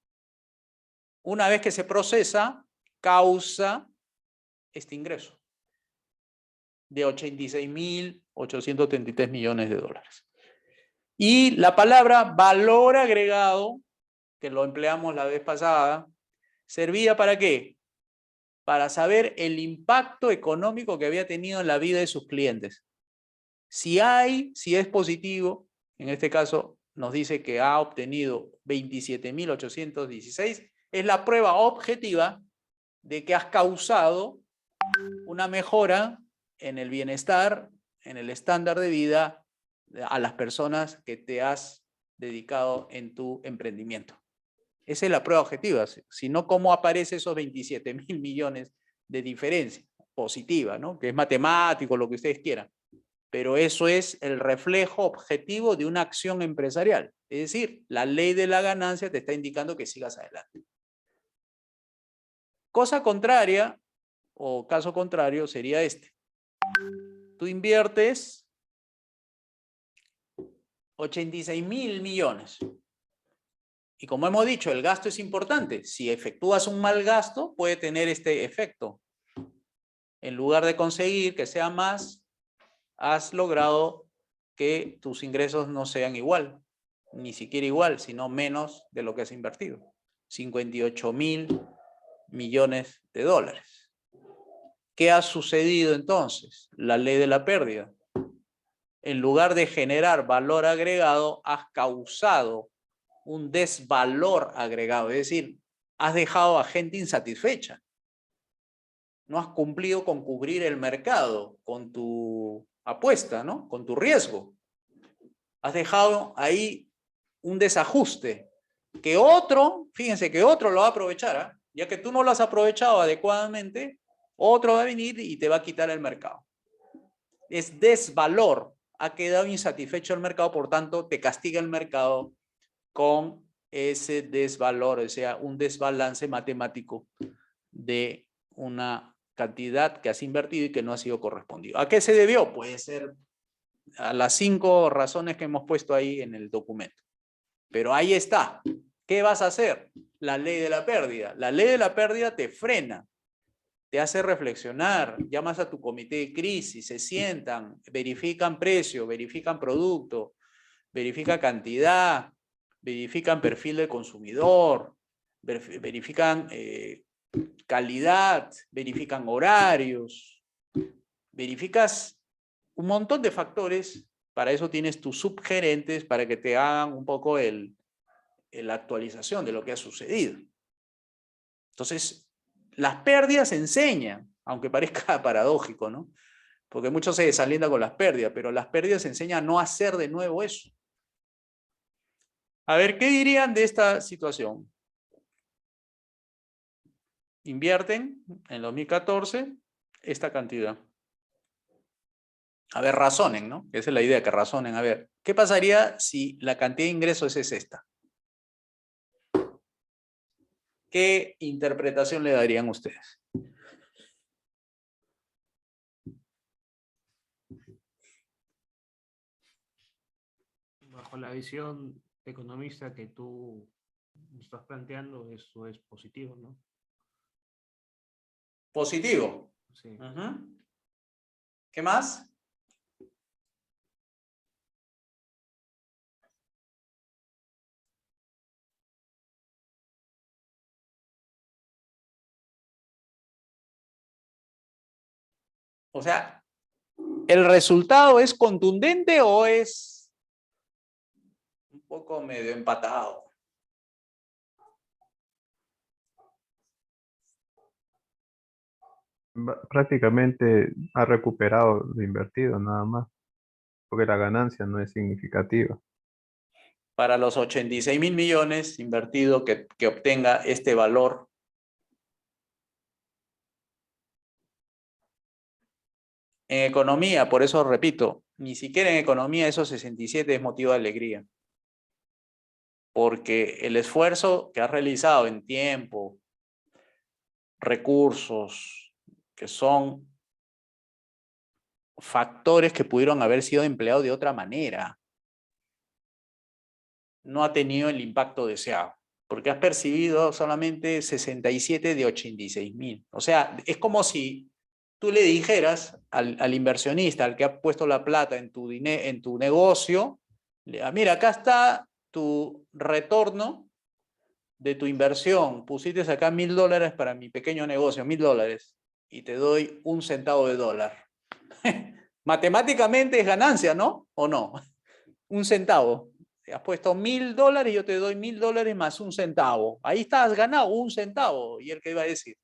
Speaker 1: Una vez que se procesa, causa este ingreso de $86.833 millones. Y la palabra valor agregado, que lo empleamos la vez pasada, servía ¿para qué? Para saber el impacto económico que había tenido en la vida de sus clientes. Si es positivo, en este caso nos dice que ha obtenido 27.816, es la prueba objetiva de que has causado una mejora en el bienestar, en el estándar de vida a las personas que te has dedicado en tu emprendimiento. Esa es la prueba objetiva, si no, ¿cómo aparece esos 27.000 millones de diferencia positiva, ¿no? Que es matemático, lo que ustedes quieran. Pero eso es el reflejo objetivo de una acción empresarial. Es decir, la ley de la ganancia te está indicando que sigas adelante. Cosa contraria, o caso contrario, sería este. Tú inviertes 86.000 millones. Y como hemos dicho, el gasto es importante. Si efectúas un mal gasto, puede tener este efecto. En lugar de conseguir que sea más, has logrado que tus ingresos no sean igual, ni siquiera igual, sino menos de lo que has invertido. 58.000 millones de dólares. ¿Qué ha sucedido entonces? La ley de la pérdida. En lugar de generar valor agregado, has causado un desvalor agregado, es decir, has dejado a gente insatisfecha. No has cumplido con cubrir el mercado, con tu apuesta, ¿no? Con tu riesgo. Has dejado ahí un desajuste que otro, fíjense que otro lo va a aprovechar, ¿eh? Ya que tú no lo has aprovechado adecuadamente, otro va a venir y te va a quitar el mercado. Es desvalor. Ha quedado insatisfecho el mercado, por tanto, te castiga el mercado con ese desvalor, o sea, un desbalance matemático de una cantidad que has invertido y que no ha sido correspondido. ¿A qué se debió? Puede ser a las 5 razones que hemos puesto ahí en el documento. Pero ahí está. ¿Qué vas a hacer? La ley de la pérdida. La ley de la pérdida te frena, te hace reflexionar, llamas a tu comité de crisis, se sientan, verifican precio, verifican producto, verifican cantidad, verifican perfil del consumidor, verifican calidad, verifican horarios, verificas un montón de factores. Para eso tienes tus subgerentes para que te hagan un poco la actualización de lo que ha sucedido. Entonces, las pérdidas enseñan, aunque parezca paradójico, ¿no? Porque muchos se desalientan con las pérdidas, pero las pérdidas enseñan a no hacer de nuevo eso. A ver, ¿qué dirían de esta situación? Invierten en 2014 esta cantidad. A ver, razonen, ¿no? Esa es la idea, que razonen. A ver, ¿qué pasaría si la cantidad de ingresos es esta? ¿Qué interpretación le darían ustedes?
Speaker 5: Bajo la visión economista que tú estás planteando, eso es positivo, ¿no?
Speaker 1: Positivo.
Speaker 5: Sí.
Speaker 1: ¿Qué más? O sea, ¿el resultado es contundente o es un poco medio empatado?
Speaker 2: Prácticamente ha recuperado lo invertido nada más, porque la ganancia no es significativa.
Speaker 1: Para los 86.000 millones invertido que obtenga este valor. En economía, por eso repito, ni siquiera en economía esos 67 es motivo de alegría. Porque el esfuerzo que has realizado en tiempo, recursos, que son factores que pudieron haber sido empleados de otra manera, no ha tenido el impacto deseado. Porque has percibido solamente 67 de 86.000. O sea, es como si tú le dijeras al inversionista, al que ha puesto la plata en tu negocio, mira, acá está tu retorno de tu inversión. Pusiste acá $1.000 para mi pequeño negocio, $1.000, y te doy un centavo de dólar. Matemáticamente es ganancia, ¿no? ¿O no? Un centavo. Has puesto $1.000 y yo te doy $1.000 más un centavo. Ahí estás ganado un centavo. ¿Y el que iba a decir?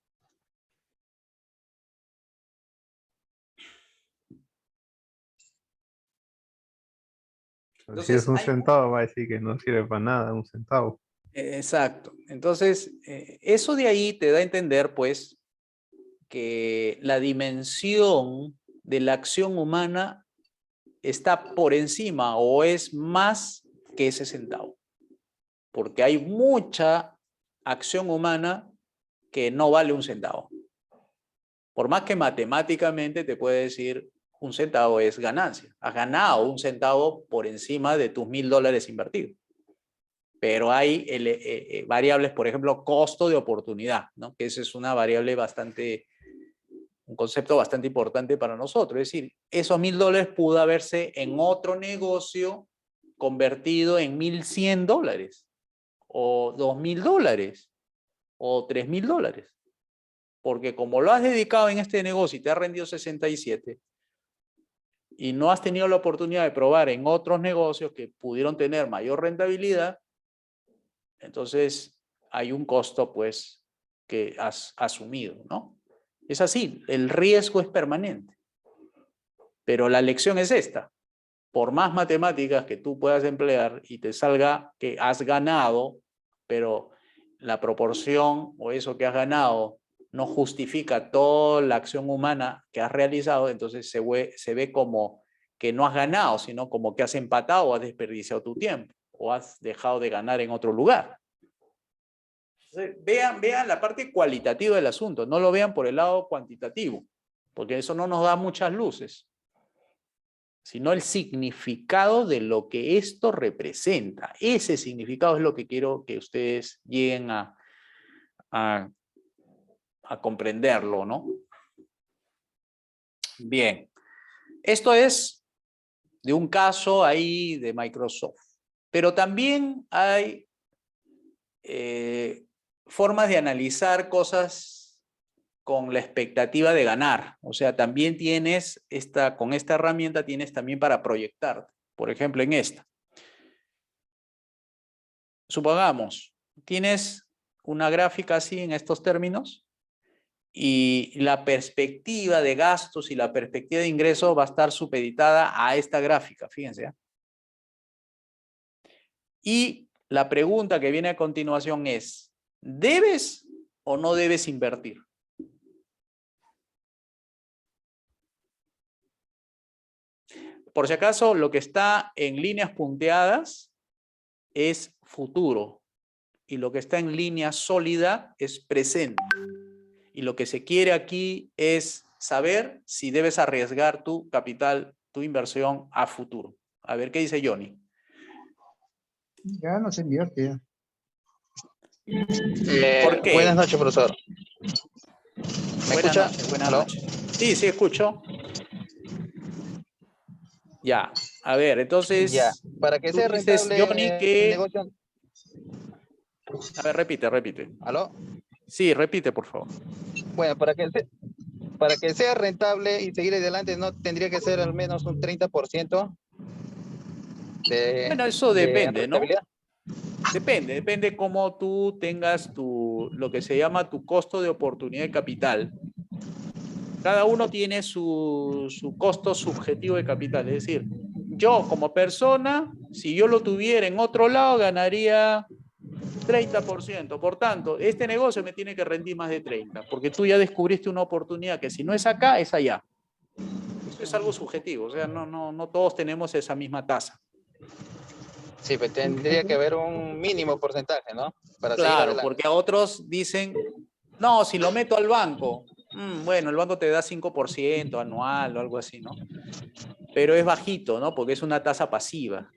Speaker 2: Si es
Speaker 1: Entonces,
Speaker 2: un centavo, va a decir que no sirve para nada, un centavo.
Speaker 1: exacto. Entonces, eso de ahí te da a entender, pues, que la dimensión de la acción humana está por encima o es más que ese centavo. Porque hay mucha acción humana que no vale un centavo. Por más que matemáticamente te puede decir un centavo es ganancia. Has ganado un centavo por encima de tus $1.000 invertidos. Pero hay variables, por ejemplo, costo de oportunidad, ¿no? Que esa es una variable un concepto bastante importante para nosotros. Es decir, esos $1.000 pudo haberse en otro negocio convertido en $1.100 o $2.000 o $3.000. Porque como lo has dedicado en este negocio y te ha rendido 67 y no has tenido la oportunidad de probar en otros negocios que pudieron tener mayor rentabilidad, entonces hay un costo, pues, que has asumido, ¿no? Es así, el riesgo es permanente. Pero la lección es esta. Por más matemáticas que tú puedas emplear y te salga que has ganado, pero la proporción o eso que has ganado no justifica toda la acción humana que has realizado, entonces se ve como que no has ganado, sino como que has empatado o has desperdiciado tu tiempo o has dejado de ganar en otro lugar. Entonces, vean la parte cualitativa del asunto, no lo vean por el lado cuantitativo, porque eso no nos da muchas luces, sino el significado de lo que esto representa. Ese significado es lo que quiero que ustedes lleguen a comprenderlo, ¿no? Bien, esto es de un caso ahí de Microsoft, pero también hay formas de analizar cosas con la expectativa de ganar. O sea, también tienes con esta herramienta tienes también para proyectarte. Por ejemplo, en esta. Supongamos, tienes una gráfica así en estos términos y la perspectiva de gastos y la perspectiva de ingresos va a estar supeditada a esta gráfica, fíjense. Y la pregunta que viene a continuación es, ¿debes o no debes invertir? Por si acaso, lo que está en líneas punteadas es futuro y lo que está en línea sólida es presente. Y lo que se quiere aquí es saber si debes arriesgar tu capital, tu inversión a futuro. A ver, ¿qué dice Johnny?
Speaker 6: Ya no se invierte.
Speaker 1: ¿Por qué?
Speaker 7: Buenas noches, profesor. ¿Me
Speaker 1: Buenas
Speaker 7: escucha?
Speaker 1: noches, buenas
Speaker 7: ¿Aló?
Speaker 1: noches. Sí, sí, escucho. Ya, a ver, entonces,
Speaker 7: Ya. Para que
Speaker 1: tú
Speaker 7: sea
Speaker 1: dices,
Speaker 7: rentable
Speaker 1: Johnny,
Speaker 7: el
Speaker 1: que...
Speaker 7: negocio.
Speaker 1: A ver, repite.
Speaker 7: ¿Aló?
Speaker 1: Sí, repite, por favor.
Speaker 7: Bueno, para que sea rentable y seguir adelante, no tendría que ser al menos un 30%
Speaker 1: Bueno, eso
Speaker 7: de
Speaker 1: depende, ¿no?
Speaker 7: rentabilidad.
Speaker 1: Depende cómo tú tengas lo que se llama tu costo de oportunidad de capital. Cada uno tiene su costo subjetivo de capital. Es decir, yo como persona, si yo lo tuviera en otro lado, ganaría 30%. Por tanto, este negocio me tiene que rendir más de 30, porque tú ya descubriste una oportunidad que si no es acá, es allá. Eso es algo subjetivo, o sea, no todos tenemos esa misma tasa.
Speaker 7: Sí, pues tendría que haber un mínimo porcentaje, ¿no? Para seguir
Speaker 1: Claro,
Speaker 7: adelante.
Speaker 1: porque a otros dicen, no, si lo meto al banco, bueno, el banco te da 5% anual o algo así, ¿no? Pero es bajito, ¿no? Porque es una tasa pasiva.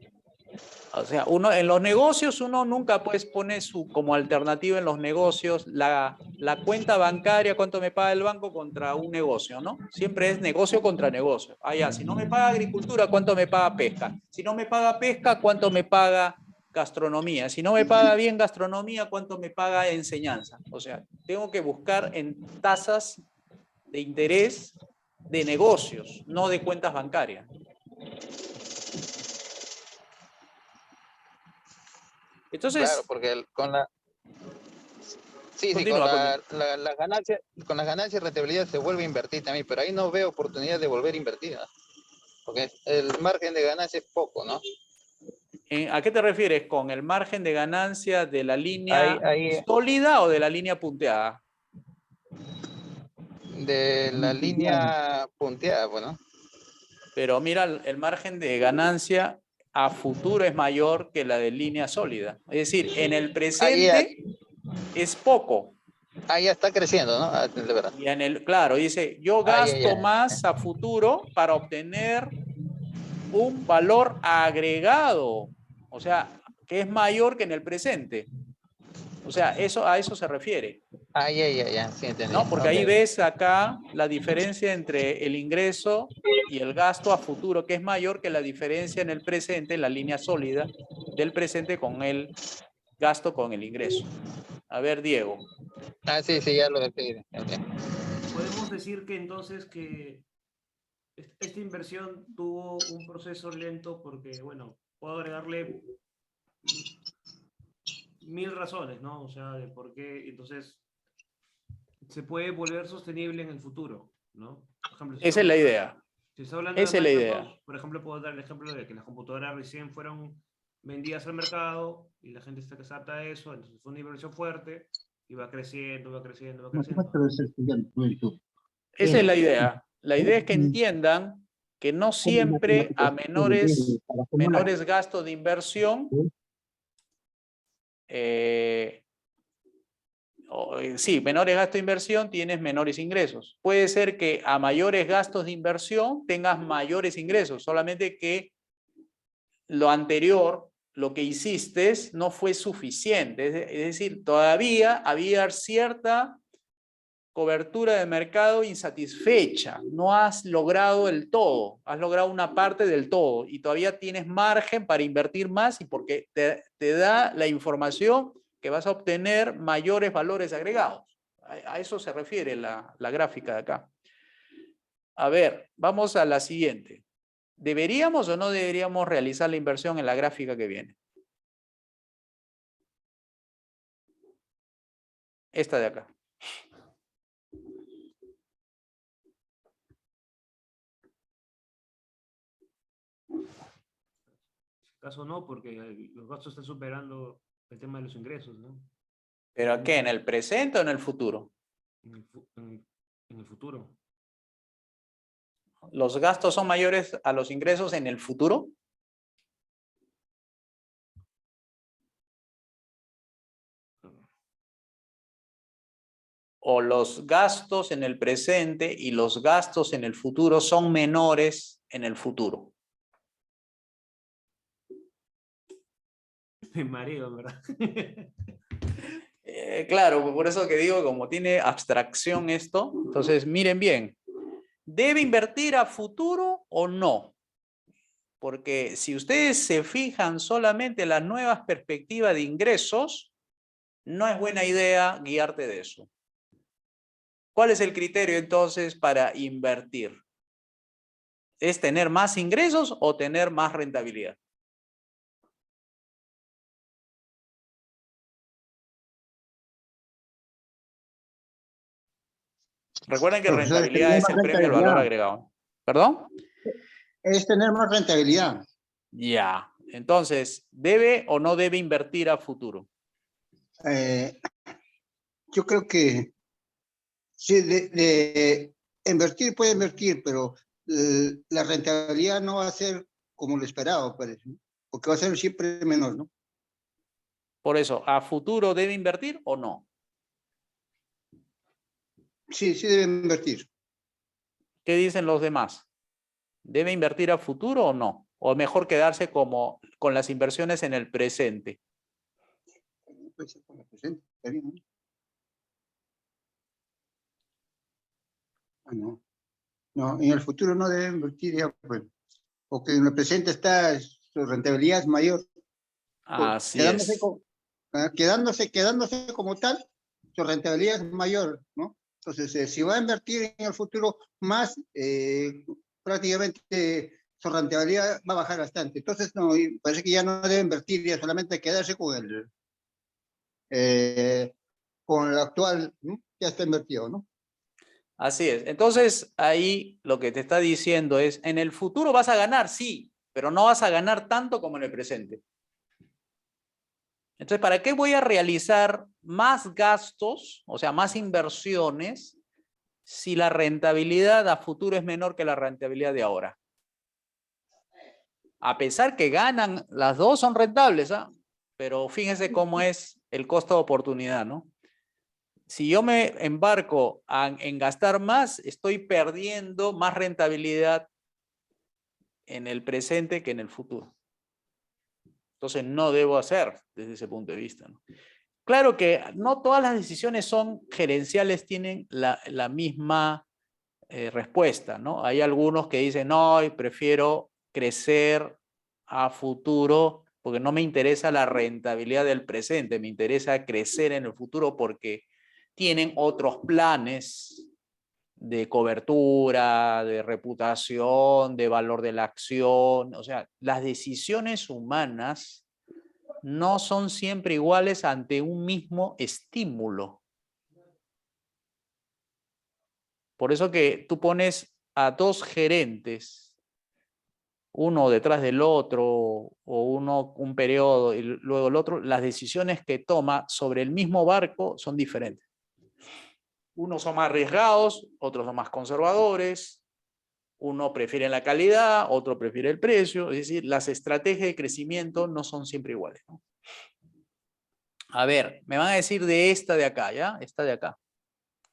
Speaker 1: O sea, en los negocios uno nunca pues pone como alternativa en los negocios la cuenta bancaria, cuánto me paga el banco contra un negocio, ¿no? Siempre es negocio contra negocio. Ah, ya, si no me paga agricultura, ¿cuánto me paga pesca? Si no me paga pesca, ¿cuánto me paga gastronomía? Si no me paga bien gastronomía, ¿cuánto me paga enseñanza? O sea, tengo que buscar en tasas de interés de negocios, no de cuentas bancarias. Entonces,
Speaker 7: Claro, porque con la... Sí, con
Speaker 1: continúa.
Speaker 7: las ganancias, con las ganancias y rentabilidad se vuelve a invertir también, pero ahí no veo oportunidad de volver a invertir, ¿no? Porque el margen de ganancia es poco, ¿no?
Speaker 1: ¿A qué te refieres? ¿Con el margen de ganancia de la línea
Speaker 7: Ahí
Speaker 1: sólida o de la línea punteada?
Speaker 7: de la línea punteada, bueno.
Speaker 1: Pero mira, el margen de ganancia a futuro es mayor que la de línea sólida. Es decir, en el presente es poco.
Speaker 7: Ahí ya está creciendo, ¿no? Ah, de verdad.
Speaker 1: Y claro, dice, yo gasto más a futuro para obtener un valor agregado. O sea, que es mayor que en el presente. O sea, a eso se refiere.
Speaker 7: Ya, sí entendí.
Speaker 1: ¿No? Porque ahí
Speaker 7: Ok.
Speaker 1: ves acá la diferencia entre el ingreso y el gasto a futuro, que es mayor que la diferencia en el presente, en la línea sólida del presente con el gasto con el ingreso. A ver, Diego.
Speaker 7: Sí, ya lo decidí. Okay.
Speaker 5: Podemos decir que entonces que esta inversión tuvo un proceso lento porque, bueno, puedo agregarle 1000 razones, ¿no? O sea, de por qué entonces se puede volver sostenible en el futuro, ¿no? Por ejemplo,
Speaker 1: Esa es la idea.
Speaker 5: si está hablando
Speaker 1: Esa
Speaker 5: de
Speaker 1: es la
Speaker 5: Microsoft,
Speaker 1: idea.
Speaker 5: por ejemplo, puedo dar el ejemplo de que las computadoras recién fueron vendidas al mercado y la gente está que se adapta a eso, entonces fue una inversión fuerte y va creciendo.
Speaker 1: Esa es la idea. La idea es que entiendan que no siempre a menores gastos de inversión, menores gastos de inversión tienes menores ingresos. Puede ser que a mayores gastos de inversión tengas mayores ingresos, solamente que lo anterior, lo que hiciste, no fue suficiente. Es decir, todavía había cierta cobertura de mercado insatisfecha. No has logrado el todo, has logrado una parte del todo y todavía tienes margen para invertir más y porque te da la información que vas a obtener mayores valores agregados. A eso se refiere la gráfica de acá. A ver, vamos a la siguiente. ¿Deberíamos o no deberíamos realizar la inversión en la gráfica que viene? Esta de acá.
Speaker 5: caso no, porque los gastos están superando el tema de los ingresos, ¿no?
Speaker 1: ¿Pero qué? ¿En el presente o en el futuro?
Speaker 5: En el futuro.
Speaker 1: ¿Los gastos son mayores a los ingresos en el futuro? ¿O los gastos en el presente y los gastos en el futuro son menores en el futuro?
Speaker 5: Me mareo, ¿verdad?
Speaker 1: Claro, por eso que digo, como tiene abstracción esto, entonces miren bien, ¿debe invertir a futuro o no? Porque si ustedes se fijan solamente en las nuevas perspectivas de ingresos, no es buena idea guiarte de eso. ¿Cuál es el criterio entonces para invertir? ¿Es tener más ingresos o tener más rentabilidad? Recuerden que
Speaker 6: Profesor, es
Speaker 1: rentabilidad
Speaker 6: tener
Speaker 1: es
Speaker 6: más
Speaker 1: el premio al valor
Speaker 6: rentabilidad.
Speaker 1: agregado. ¿Perdón?
Speaker 6: Es tener más rentabilidad.
Speaker 1: Ya. Entonces, ¿debe o no debe invertir a futuro?
Speaker 6: Yo creo que sí, de invertir puede invertir, pero la rentabilidad no va a ser como lo esperado, parece, ¿no? Porque va a ser siempre menor, ¿no?
Speaker 1: Por eso, ¿a futuro debe invertir o no?
Speaker 6: Sí, sí debe invertir.
Speaker 1: ¿Qué dicen los demás? ¿Debe invertir a futuro o no? ¿O mejor quedarse como con las inversiones en el presente?
Speaker 6: Puede ser con la presente, está bien, ¿no? Ah, no. No, en el futuro no debe invertir ya, pues, porque en el presente está, su rentabilidad es mayor.
Speaker 1: Así
Speaker 6: Quedándose,
Speaker 1: es.
Speaker 6: quedándose como tal, su rentabilidad es mayor, ¿no? Entonces, si va a invertir en el futuro más, prácticamente su rentabilidad va a bajar bastante. Entonces, no, y parece que ya no debe invertir, ya solamente quedarse con el actual, ¿no? Ya está invertido, ¿no?
Speaker 1: Así es. Entonces, ahí lo que te está diciendo es, en el futuro vas a ganar, sí, pero no vas a ganar tanto como en el presente. Entonces, ¿para qué voy a realizar más gastos, o sea, más inversiones, si la rentabilidad a futuro es menor que la rentabilidad de ahora? A pesar que ganan, las dos son rentables, ¿ah? Pero fíjense cómo es el costo de oportunidad, ¿no? Si yo me embarco en gastar más, estoy perdiendo más rentabilidad en el presente que en el futuro. Entonces no debo hacer desde ese punto de vista, ¿no? Claro que no todas las decisiones son gerenciales, tienen la misma respuesta, ¿no? Hay algunos que dicen, no, prefiero crecer a futuro porque no me interesa la rentabilidad del presente, me interesa crecer en el futuro porque tienen otros planes de cobertura, de reputación, de valor de la acción. O sea, las decisiones humanas no son siempre iguales ante un mismo estímulo. Por eso que tú pones a dos gerentes, uno detrás del otro, o uno un periodo y luego el otro, las decisiones que toma sobre el mismo barco son diferentes. Unos son más arriesgados, otros son más conservadores, uno prefiere la calidad, otro prefiere el precio, es decir, las estrategias de crecimiento no son siempre iguales, ¿no? A ver, me van a decir de esta de acá, ¿ya? Esta de acá.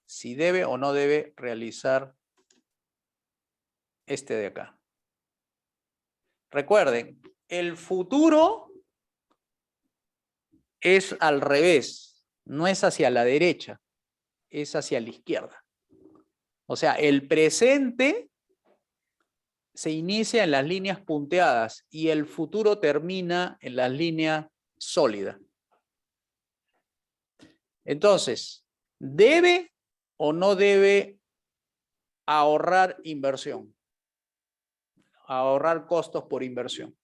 Speaker 1: Si debe o no debe realizar este de acá. Recuerden, el futuro es al revés, no es hacia la derecha, es hacia la izquierda. O sea, el presente se inicia en las líneas punteadas y el futuro termina en las líneas sólidas. Entonces, ¿debe o no debe ahorrar inversión? Ahorrar costos por inversión.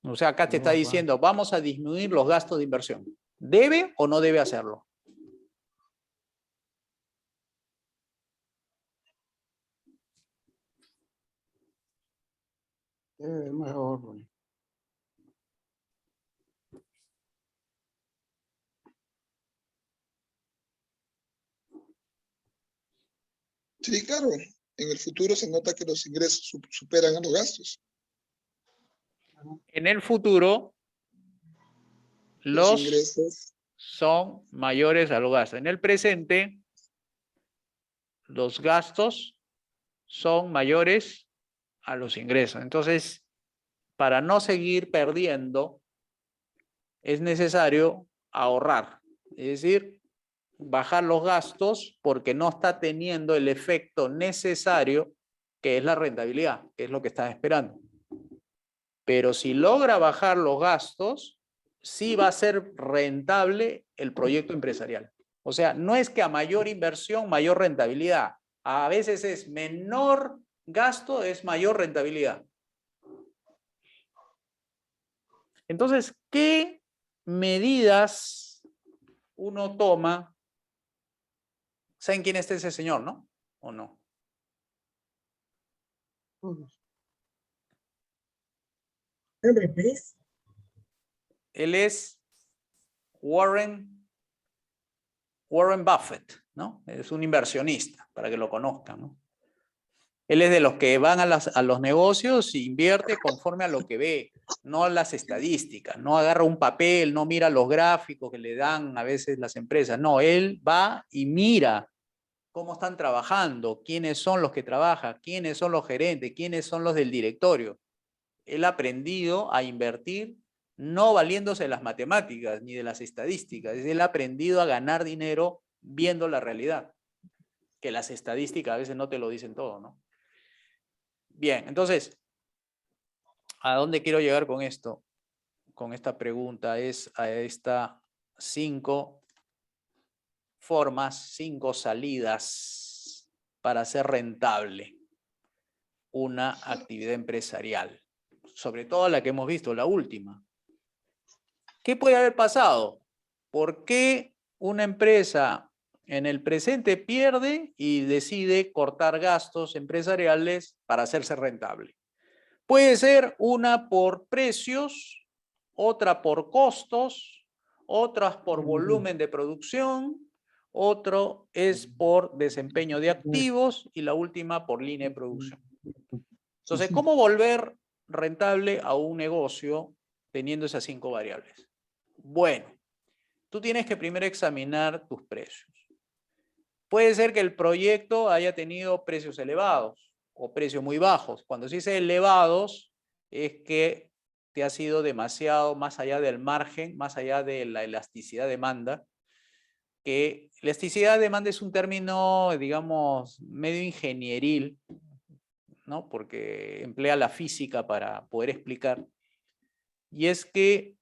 Speaker 1: O sea, acá te está diciendo, vamos a disminuir los gastos de inversión. ¿Debe o no debe hacerlo?
Speaker 6: Mejor. Bueno.
Speaker 4: Sí, claro. En el futuro se nota que los ingresos superan a los gastos.
Speaker 1: En el futuro,
Speaker 4: Los
Speaker 1: los
Speaker 4: ingresos,
Speaker 1: son mayores a los gastos. En el presente, los gastos son mayores a los ingresos. Entonces, para no seguir perdiendo, es necesario ahorrar. Es decir, bajar los gastos porque no está teniendo el efecto necesario que es la rentabilidad, que es lo que están esperando. Pero si logra bajar los gastos, sí va a ser rentable el proyecto empresarial. O sea, no es que a mayor inversión, mayor rentabilidad. A veces es menor gasto, es mayor rentabilidad. Entonces, ¿qué medidas uno toma? ¿Saben quién es ese señor, no? ¿O no? Él es Warren Buffett, ¿no? Es un inversionista, para que lo conozcan, ¿no? Él es de los que van a los negocios y invierte conforme a lo que ve, no a las estadísticas, no agarra un papel, no mira los gráficos que le dan a veces las empresas, no, él va y mira cómo están trabajando, quiénes son los que trabajan, quiénes son los gerentes, quiénes son los del directorio. Él ha aprendido a invertir no valiéndose de las matemáticas ni de las estadísticas, él ha aprendido a ganar dinero viendo la realidad, que las estadísticas a veces no te lo dicen todo, ¿no? Bien, entonces, ¿a dónde quiero llegar con esto? Con esta pregunta es a estas 5 formas, 5 salidas para hacer rentable una actividad empresarial. Sobre todo la que hemos visto, la última. ¿Qué puede haber pasado? ¿Por qué una empresa en el presente pierde y decide cortar gastos empresariales para hacerse rentable? Puede ser una por precios, otra por costos, otras por volumen de producción, otro es por desempeño de activos y la última por línea de producción. Entonces, ¿cómo volver rentable a un negocio teniendo esas 5 variables? Bueno, tú tienes que primero examinar tus precios. Puede ser que el proyecto haya tenido precios elevados o precios muy bajos. Cuando se dice elevados, es que te ha sido demasiado más allá del margen, más allá de la elasticidad de demanda. Que elasticidad de demanda es un término, digamos, medio ingenieril, ¿no? Porque emplea la física para poder explicar. Y es que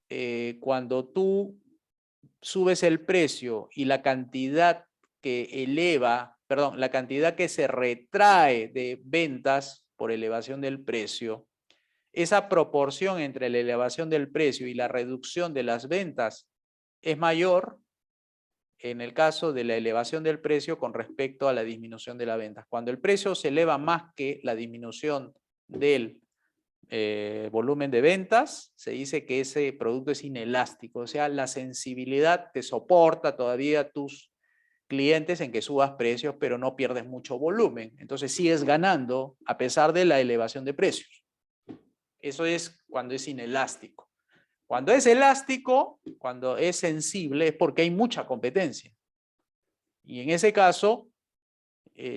Speaker 1: cuando tú subes el precio y la cantidad que la cantidad que se retrae de ventas por elevación del precio, esa proporción entre la elevación del precio y la reducción de las ventas es mayor en el caso de la elevación del precio con respecto a la disminución de las ventas. Cuando el precio se eleva más que la disminución del volumen de ventas, se dice que ese producto es inelástico, o sea, la sensibilidad te soporta todavía a tus clientes en que subas precios, pero no pierdes mucho volumen. Entonces sigues ganando a pesar de la elevación de precios. Eso es cuando es inelástico. Cuando es elástico, cuando es sensible, es porque hay mucha competencia. Y en ese caso,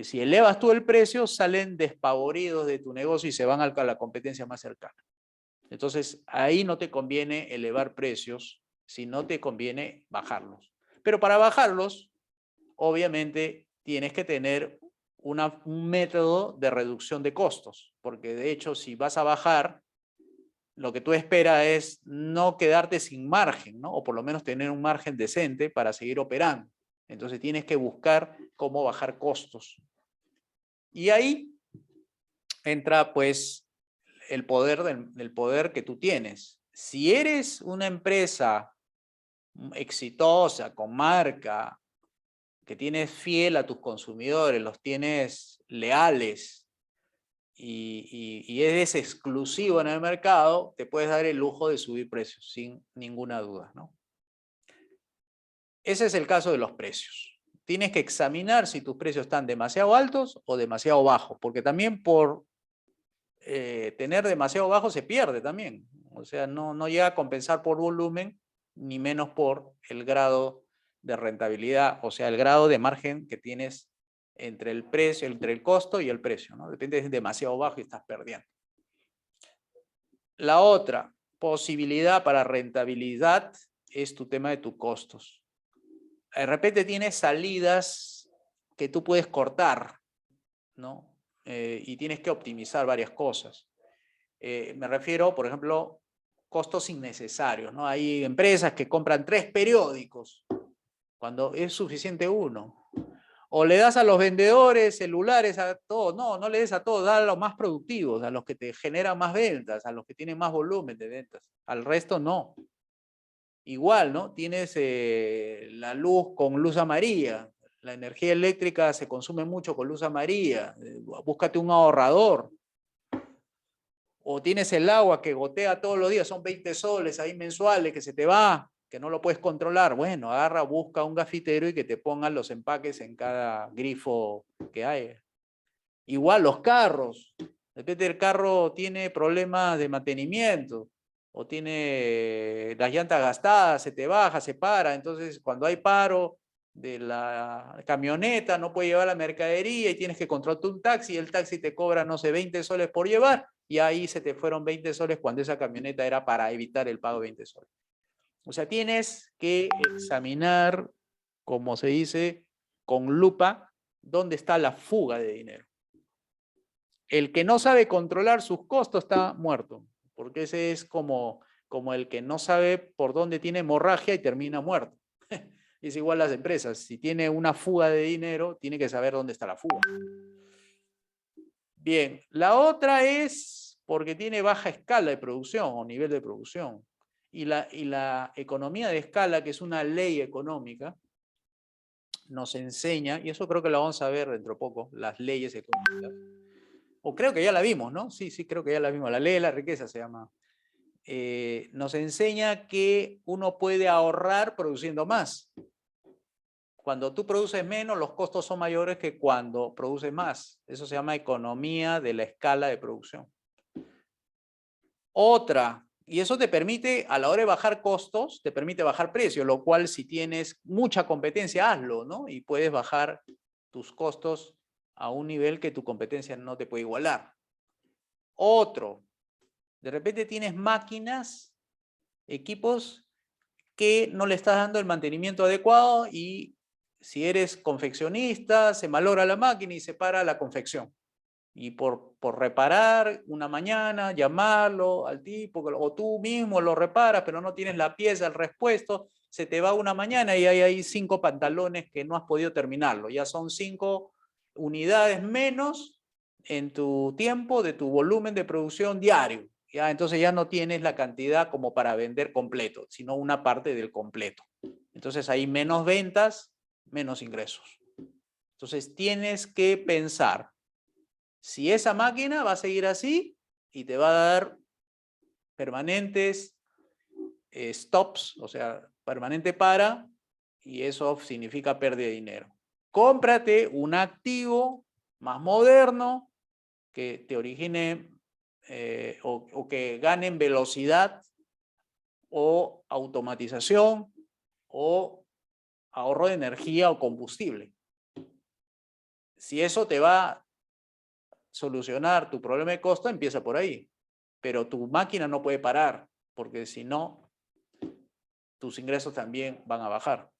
Speaker 1: si elevas tú el precio, salen despavoridos de tu negocio y se van a la competencia más cercana. Entonces, ahí no te conviene elevar precios, sino te conviene bajarlos. Pero para bajarlos, obviamente, tienes que tener un método de reducción de costos, porque de hecho, si vas a bajar, lo que tú esperas es no quedarte sin margen, ¿no? O por lo menos tener un margen decente para seguir operando. Entonces tienes que buscar cómo bajar costos. Y ahí entra pues el poder del poder que tú tienes. Si eres una empresa exitosa, con marca, que tienes fiel a tus consumidores, los tienes leales, y es exclusivo en el mercado, te puedes dar el lujo de subir precios sin ninguna duda, ¿no? Ese es el caso de los precios. Tienes que examinar si tus precios están demasiado altos o demasiado bajos, porque también por tener demasiado bajo se pierde también. O sea, no llega a compensar por volumen, ni menos por el grado de rentabilidad, o sea, el grado de margen que tienes entre el precio, entre el costo y el precio, ¿no? Depende, es demasiado bajo y estás perdiendo. La otra posibilidad para rentabilidad es tu tema de tus costos. De repente tienes salidas que tú puedes cortar, ¿no? Y tienes que optimizar varias cosas. Me refiero, por ejemplo, costos innecesarios, ¿no? Hay empresas que compran 3 periódicos cuando es suficiente uno. O le das a los vendedores celulares, a todos. No le des a todos, da a los más productivos, a los que te generan más ventas, a los que tienen más volumen de ventas. Al resto no. Igual, ¿no? Tienes la luz con luz amarilla. La energía eléctrica se consume mucho con luz amarilla. Búscate un ahorrador. O tienes el agua que gotea todos los días, son 20 soles ahí mensuales que se te va, que no lo puedes controlar. Bueno, agarra, busca un gafitero y que te pongan los empaques en cada grifo que hay. Igual los carros. De repente el carro tiene problemas de mantenimiento o tiene las llantas gastadas, se te baja, se para. Entonces, cuando hay paro de la camioneta, no puede llevar la mercadería y tienes que contratar un taxi y el taxi te cobra, no sé, 20 soles por llevar y ahí se te fueron 20 soles cuando esa camioneta era para evitar el pago de 20 soles. O sea, tienes que examinar, como se dice, con lupa, dónde está la fuga de dinero. El que no sabe controlar sus costos está muerto, porque ese es como el que no sabe por dónde tiene hemorragia y termina muerto. Es igual las empresas, si tiene una fuga de dinero, tiene que saber dónde está la fuga. Bien, la otra es porque tiene baja escala de producción o nivel de producción. Y la economía de escala, que es una ley económica, nos enseña, y eso creo que lo vamos a ver dentro de poco, las leyes económicas. O creo que ya la vimos, ¿no? Sí, creo que ya la vimos. La ley de la riqueza se llama. Nos enseña que uno puede ahorrar produciendo más. Cuando tú produces menos, los costos son mayores que cuando produces más. Eso se llama economía de la escala de producción. Otra, y eso te permite, a la hora de bajar costos, te permite bajar precios, lo cual si tienes mucha competencia, hazlo, ¿no? Y puedes bajar tus costos a un nivel que tu competencia no te puede igualar. Otro, de repente tienes máquinas, equipos que no le estás dando el mantenimiento adecuado y si eres confeccionista, se malogra la máquina y se para la confección. Y por reparar una mañana, llamarlo al tipo, o tú mismo lo reparas, pero no tienes la pieza, el repuesto, se te va una mañana y hay ahí 5 pantalones que no has podido terminarlo. Ya son 5 unidades menos en tu tiempo de tu volumen de producción diario. ¿Ya? Entonces ya no tienes la cantidad como para vender completo, sino una parte del completo. Entonces hay menos ventas, menos ingresos. Entonces tienes que pensar si esa máquina va a seguir así y te va a dar permanentes stops, o sea, permanente para, y eso significa pérdida de dinero. Cómprate un activo más moderno que te origine o que gane en velocidad o automatización o ahorro de energía o combustible. Si eso te va a solucionar tu problema de costo, empieza por ahí. Pero tu máquina no puede parar, porque si no, tus ingresos también van a bajar.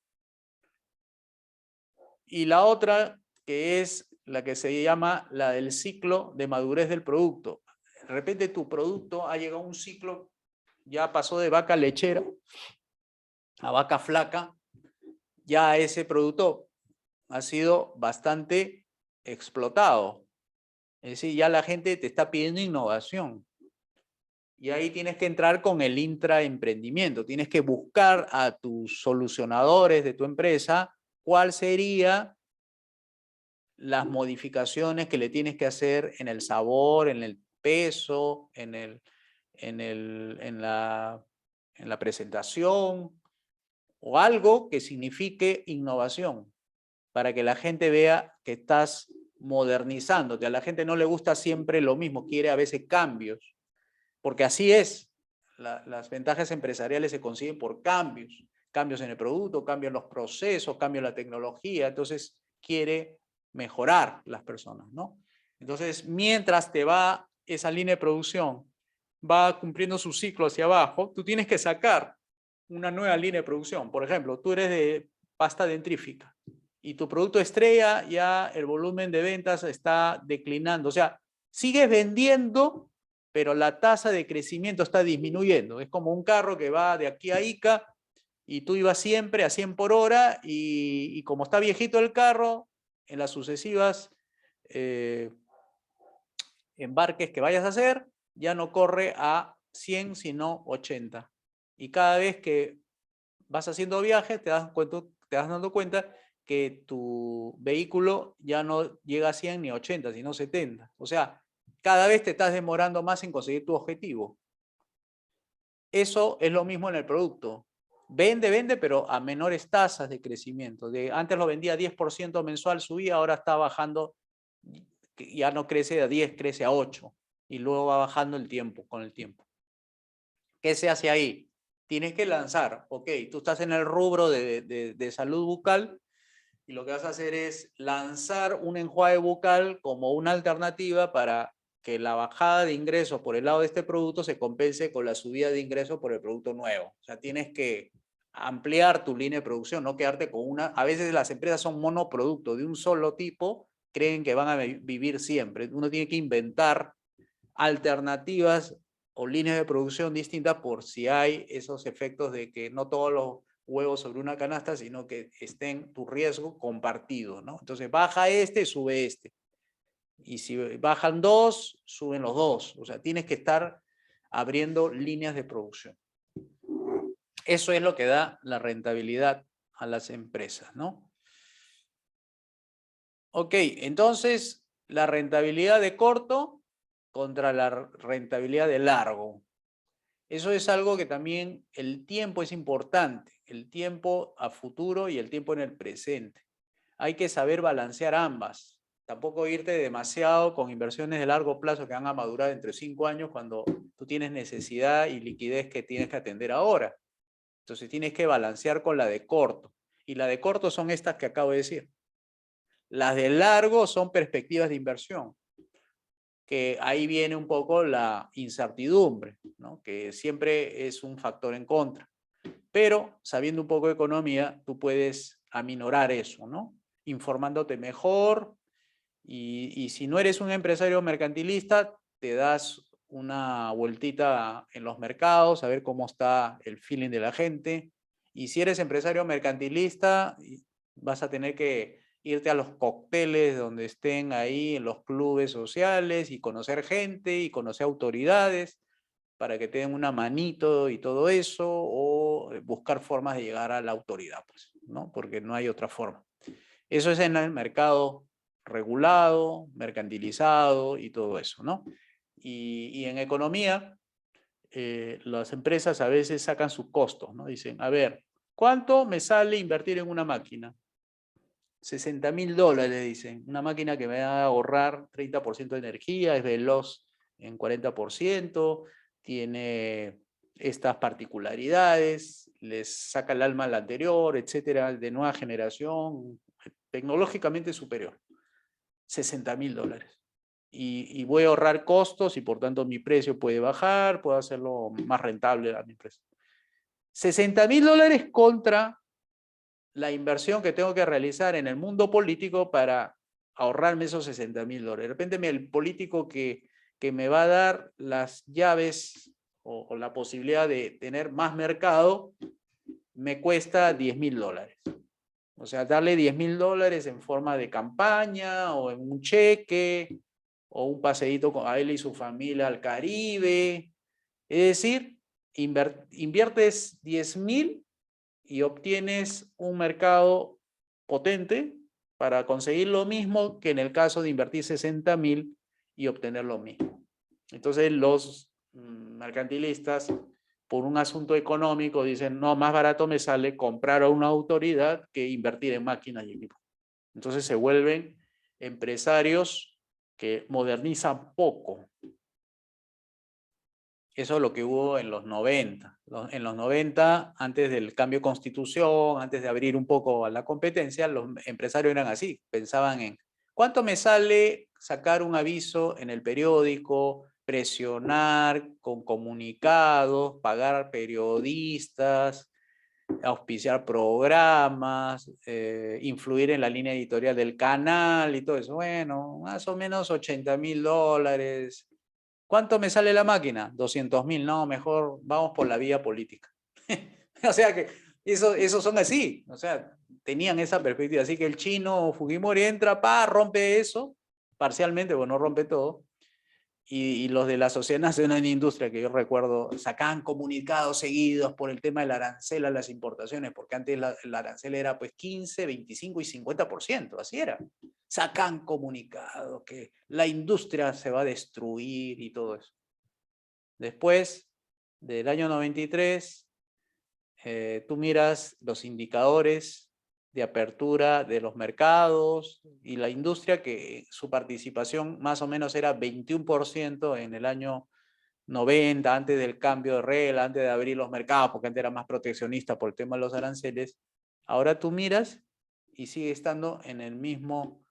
Speaker 1: Y la otra, que es la que se llama la del ciclo de madurez del producto. De repente tu producto ha llegado a un ciclo, ya pasó de vaca lechera a vaca flaca, ya ese producto ha sido bastante explotado. Es decir, ya la gente te está pidiendo innovación. Y ahí tienes que entrar con el intraemprendimiento. Tienes que buscar a tus solucionadores de tu empresa cuál sería las modificaciones que le tienes que hacer en el sabor, en el peso, en la presentación, o algo que signifique innovación, para que la gente vea que estás modernizándote. A la gente no le gusta siempre lo mismo, quiere a veces cambios, porque así es. Las ventajas empresariales se consiguen por cambios. Cambios en el producto, cambios en los procesos, cambios en la tecnología. Entonces quiere mejorar las personas, ¿no? Entonces, mientras te va esa línea de producción, va cumpliendo su ciclo hacia abajo, tú tienes que sacar una nueva línea de producción. Por ejemplo, tú eres de pasta dentrífica y tu producto estrella ya el volumen de ventas está declinando. O sea, sigues vendiendo, pero la tasa de crecimiento está disminuyendo. Es como un carro que va de aquí a Ica y tú ibas siempre a 100 por hora y como está viejito el carro, en las sucesivas embarques que vayas a hacer, ya no corre a 100 sino 80. Y cada vez que vas haciendo viajes te das dando cuenta que tu vehículo ya no llega a 100 ni 80, sino 70. O sea, cada vez te estás demorando más en conseguir tu objetivo. Eso es lo mismo en el producto. Vende, pero a menores tasas de crecimiento. Antes lo vendía 10% mensual, subía, ahora está bajando, ya no crece a 10, crece a 8. Y luego va bajando el tiempo, con el tiempo. ¿Qué se hace ahí? Tienes que lanzar, ok, tú estás en el rubro de salud bucal y lo que vas a hacer es lanzar un enjuague bucal como una alternativa para que la bajada de ingresos por el lado de este producto se compense con la subida de ingresos por el producto nuevo. O sea, tienes que ampliar tu línea de producción, no quedarte con una. A veces las empresas son monoproductos de un solo tipo, creen que van a vivir siempre. Uno tiene que inventar alternativas o líneas de producción distintas por si hay esos efectos de que no todos los huevos sobre una canasta, sino que estén tu riesgo compartido, ¿no? Entonces baja este, sube este. Y si bajan dos, suben los dos. O sea, tienes que estar abriendo líneas de producción. Eso es lo que da la rentabilidad a las empresas, ¿no? Ok, entonces la rentabilidad de corto contra la rentabilidad de largo. Eso es algo que también el tiempo es importante, el tiempo a futuro y el tiempo en el presente. Hay que saber balancear ambas. Tampoco irte demasiado con inversiones de largo plazo que van a madurar entre 5 años cuando tú tienes necesidad y liquidez que tienes que atender ahora. Entonces tienes que balancear con la de corto. Y la de corto son estas que acabo de decir. Las de largo son perspectivas de inversión, que ahí viene un poco la incertidumbre, ¿no? Que siempre es un factor en contra. Pero sabiendo un poco de economía, tú puedes aminorar eso, ¿no? Informándote mejor y si no eres un empresario mercantilista, te das una vueltita en los mercados, a ver cómo está el feeling de la gente. Y si eres empresario mercantilista, vas a tener que irte a los cócteles donde estén ahí en los clubes sociales y conocer gente y conocer autoridades para que te den una manito y todo eso, o buscar formas de llegar a la autoridad, pues, ¿no? Porque no hay otra forma. Eso es en el mercado regulado, mercantilizado y todo eso, ¿no? Y en economía, las empresas a veces sacan sus costos, ¿no? Dicen, a ver, ¿cuánto me sale invertir en una máquina? $60.000, dicen. Una máquina que me va a ahorrar 30% de energía, es veloz en 40%, tiene estas particularidades, les saca el alma al anterior, etcétera, de nueva generación, tecnológicamente superior. $60.000. Y voy a ahorrar costos y por tanto mi precio puede bajar, puedo hacerlo más rentable a mi empresa. $60.000 contra la inversión que tengo que realizar en el mundo político para ahorrarme esos $60.000. De repente el político que me va a dar las llaves o la posibilidad de tener más mercado me cuesta $10.000. O sea, darle $10.000 en forma de campaña o en un cheque o un paseíto a él y su familia al Caribe. Es decir, inviertes 10.000 y obtienes un mercado potente para conseguir lo mismo que en el caso de invertir 60.000 y obtener lo mismo. Entonces los mercantilistas, por un asunto económico, dicen, no, más barato me sale comprar a una autoridad que invertir en máquinas y equipos. Entonces se vuelven empresarios que modernizan poco. Eso es lo que hubo en los 90. En los 90, antes del cambio de constitución, antes de abrir un poco a la competencia, los empresarios eran así, pensaban en ¿cuánto me sale sacar un aviso en el periódico, presionar con comunicados, pagar periodistas, auspiciar programas, influir en la línea editorial del canal y todo eso? Bueno, más o menos $80.000. ¿Cuánto me sale la máquina? 200.000. No, mejor vamos por la vía política. O sea que esos son así. O sea, tenían esa perspectiva. Así que el chino Fujimori entra, rompe eso, parcialmente, bueno, no rompe todo. Y los de la Sociedad Nacional de Industria, que yo recuerdo, sacaban comunicados seguidos por el tema del arancel a las importaciones, porque antes el arancel era pues 15, 25 y 50%, así era. Sacan comunicados que la industria se va a destruir y todo eso. Después del año 93, tú miras los indicadores de apertura de los mercados y la industria, que su participación más o menos era 21% en el año 90, antes del cambio de regla, antes de abrir los mercados, porque antes era más proteccionista por el tema de los aranceles. Ahora tú miras y sigue estando en el mismo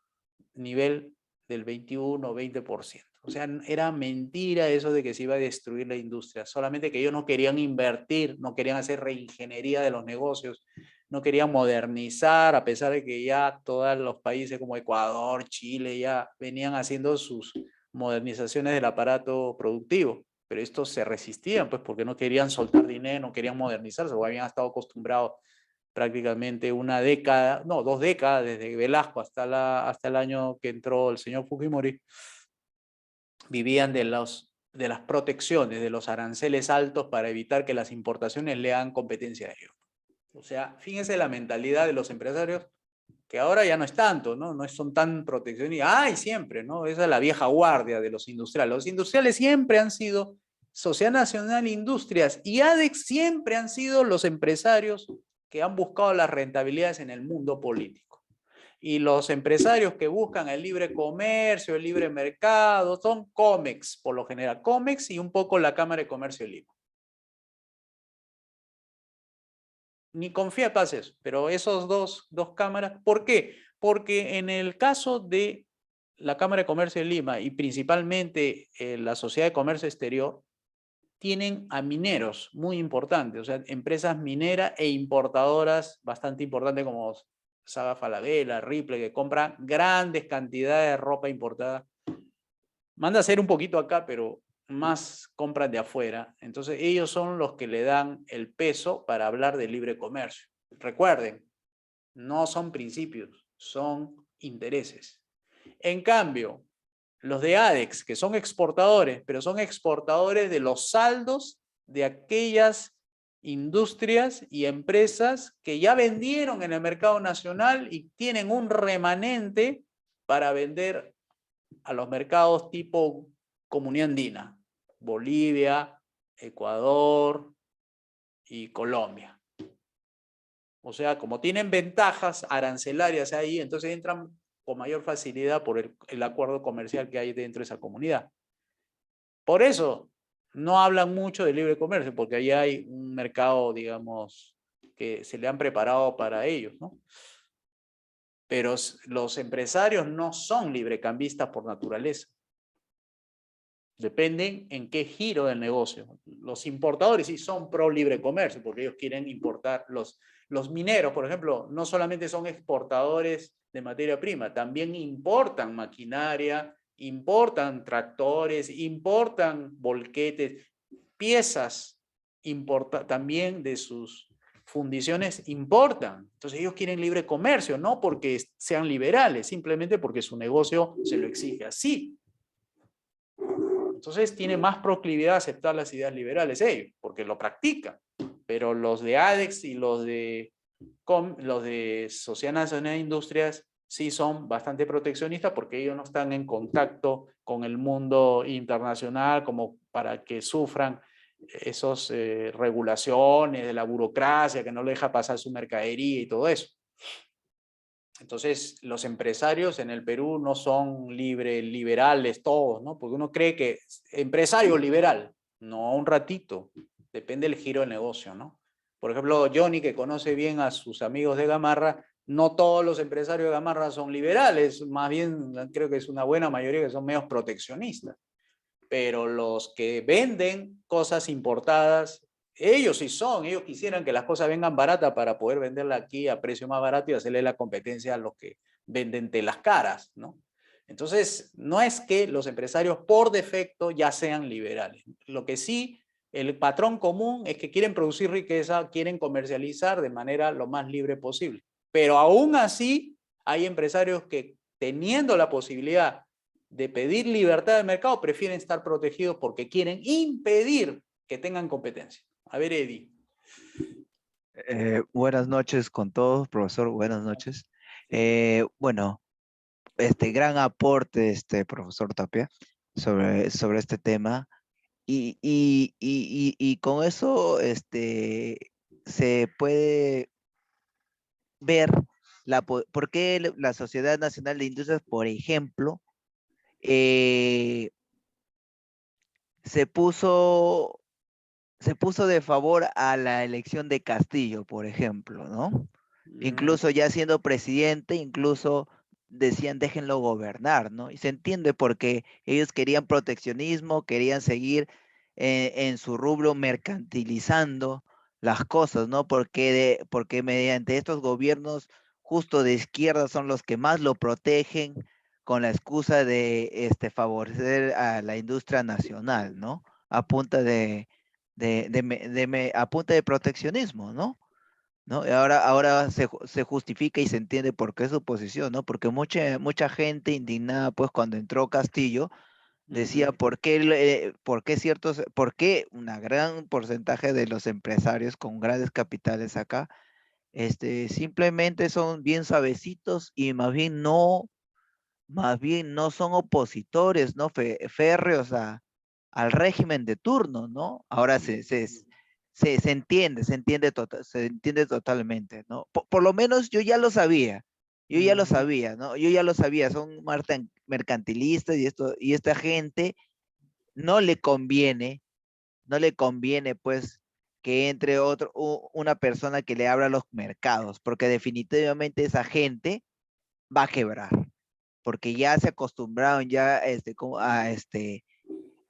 Speaker 1: nivel del 21, 20%. O sea, era mentira eso de que se iba a destruir la industria, solamente que ellos no querían invertir, no querían hacer reingeniería de los negocios, no querían modernizar, a pesar de que ya todos los países como Ecuador, Chile, ya venían haciendo sus modernizaciones del aparato productivo. Pero estos se resistían, pues, porque no querían soltar dinero, no querían modernizarse, o habían estado acostumbrados prácticamente una década, no, 2 décadas, desde Velasco hasta el año que entró el señor Fujimori, vivían de las protecciones, de los aranceles altos para evitar que las importaciones le hagan competencia a ellos. O sea, fíjense la mentalidad de los empresarios, que ahora ya no es tanto, ¿no? No son tan proteccionistas. ¡Ay, siempre! ¿No? Esa es la vieja guardia de los industriales. Los industriales siempre han sido Sociedad Nacional de Industrias y ADEX siempre han sido los empresarios que han buscado las rentabilidades en el mundo político. Y los empresarios que buscan el libre comercio, el libre mercado, son COMEX, por lo general. COMEX y un poco la Cámara de Comercio de Lima. Ni confía pasa eso, pero esos dos cámaras, ¿por qué? Porque en el caso de la Cámara de Comercio de Lima y principalmente la Sociedad de Comercio Exterior, tienen a mineros muy importantes, o sea, empresas mineras e importadoras bastante importantes como Saga Falabella, Ripley, que compran grandes cantidades de ropa importada. Manda a hacer un poquito acá, pero más compran de afuera. Entonces ellos son los que le dan el peso para hablar de libre comercio. Recuerden, no son principios, son intereses. En cambio, los de ADEX, que son exportadores, pero son exportadores de los saldos de aquellas industrias y empresas que ya vendieron en el mercado nacional y tienen un remanente para vender a los mercados tipo Comunidad Andina, Bolivia, Ecuador y Colombia. O sea, como tienen ventajas arancelarias ahí, entonces entran con mayor facilidad por el acuerdo comercial que hay dentro de esa comunidad. Por eso no hablan mucho de libre comercio, porque ahí hay un mercado, digamos, que se le han preparado para ellos, ¿no? Pero los empresarios no son librecambistas por naturaleza. Dependen en qué giro del negocio. Los importadores sí son pro libre comercio, porque ellos quieren importar. Los mineros, por ejemplo, no solamente son exportadores de materia prima, también importan maquinaria, importan tractores, importan volquetes, piezas, también de sus fundiciones importan. Entonces ellos quieren libre comercio, no porque sean liberales, simplemente porque su negocio se lo exige así. Entonces tiene más proclividad a aceptar las ideas liberales ellos, porque lo practican. Pero los de ADEX y los de Sociedad Nacional de Industrias sí son bastante proteccionistas porque ellos no están en contacto con el mundo internacional como para que sufran esas regulaciones de la burocracia que no le deja pasar su mercadería y todo eso. Entonces, los empresarios en el Perú no son liberales todos, ¿no? Porque uno cree que empresario liberal, no, un ratito, depende del giro del negocio, ¿no? Por ejemplo, Johnny, que conoce bien a sus amigos de Gamarra, no todos los empresarios de Gamarra son liberales, más bien creo que es una buena mayoría que son medios proteccionistas. Pero los que venden cosas importadas, ellos sí son, ellos quisieran que las cosas vengan baratas para poder venderla aquí a precio más barato y hacerle la competencia a los que venden telas caras, ¿no? Entonces, no es que los empresarios por defecto ya sean liberales. Lo que sí, el patrón común es que quieren producir riqueza, quieren comercializar de manera lo más libre posible. Pero aún así, hay empresarios que teniendo la posibilidad de pedir libertad de mercado, prefieren estar protegidos porque quieren impedir que tengan competencia. A ver, Eddie.
Speaker 8: Buenas noches con todos, profesor, buenas noches. Bueno, gran aporte, profesor Tapia, sobre este tema. Y con eso, se puede ver por qué la Sociedad Nacional de Industrias, por ejemplo, se puso de favor a la elección de Castillo, por ejemplo, ¿no? Incluso ya siendo presidente, incluso decían déjenlo gobernar, ¿no? Y se entiende porque ellos querían proteccionismo, querían seguir en su rubro mercantilizando las cosas, ¿no? Porque mediante estos gobiernos justo de izquierda son los que más lo protegen con la excusa de favorecer a la industria nacional, ¿no? A punta a punta de proteccionismo, ¿no? ¿No? Y ahora se justifica y se entiende por qué su posición, ¿no? Porque mucha gente indignada, pues, cuando entró Castillo, decía por qué un gran porcentaje de los empresarios con grandes capitales acá, simplemente son bien suavecitos y más bien no son opositores, ¿no? Férreos al régimen de turno, ¿no? Ahora se entiende totalmente, ¿no? Por lo menos yo ya lo sabía, ¿no? Yo ya lo sabía, son mercantilistas y esta gente no le conviene, pues, que entre una persona que le abra los mercados, porque definitivamente esa gente va a quebrar, porque ya se acostumbraron ya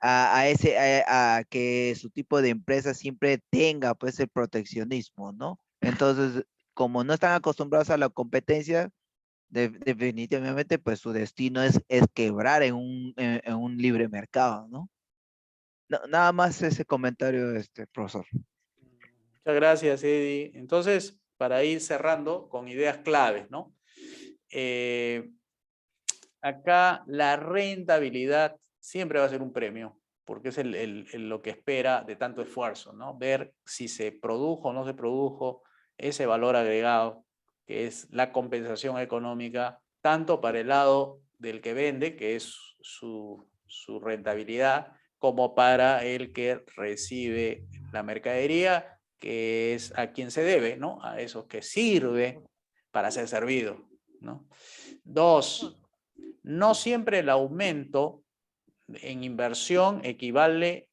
Speaker 8: a que su tipo de empresa siempre tenga pues el proteccionismo, ¿no? Entonces, como no están acostumbrados a la competencia, definitivamente pues su destino es quebrar en un libre mercado, ¿no? Nada más ese comentario, profesor.
Speaker 1: Muchas gracias, Eddie. Entonces, para ir cerrando con ideas claves, ¿no? Acá la rentabilidad siempre va a ser un premio, porque es lo que espera de tanto esfuerzo, ¿no? Ver si se produjo o no se produjo ese valor agregado, que es la compensación económica, tanto para el lado del que vende, que es su rentabilidad, como para el que recibe la mercadería, que es a quien se debe, ¿no? A esos que sirve para ser servido, ¿no? Dos, no siempre el aumento en inversión equivale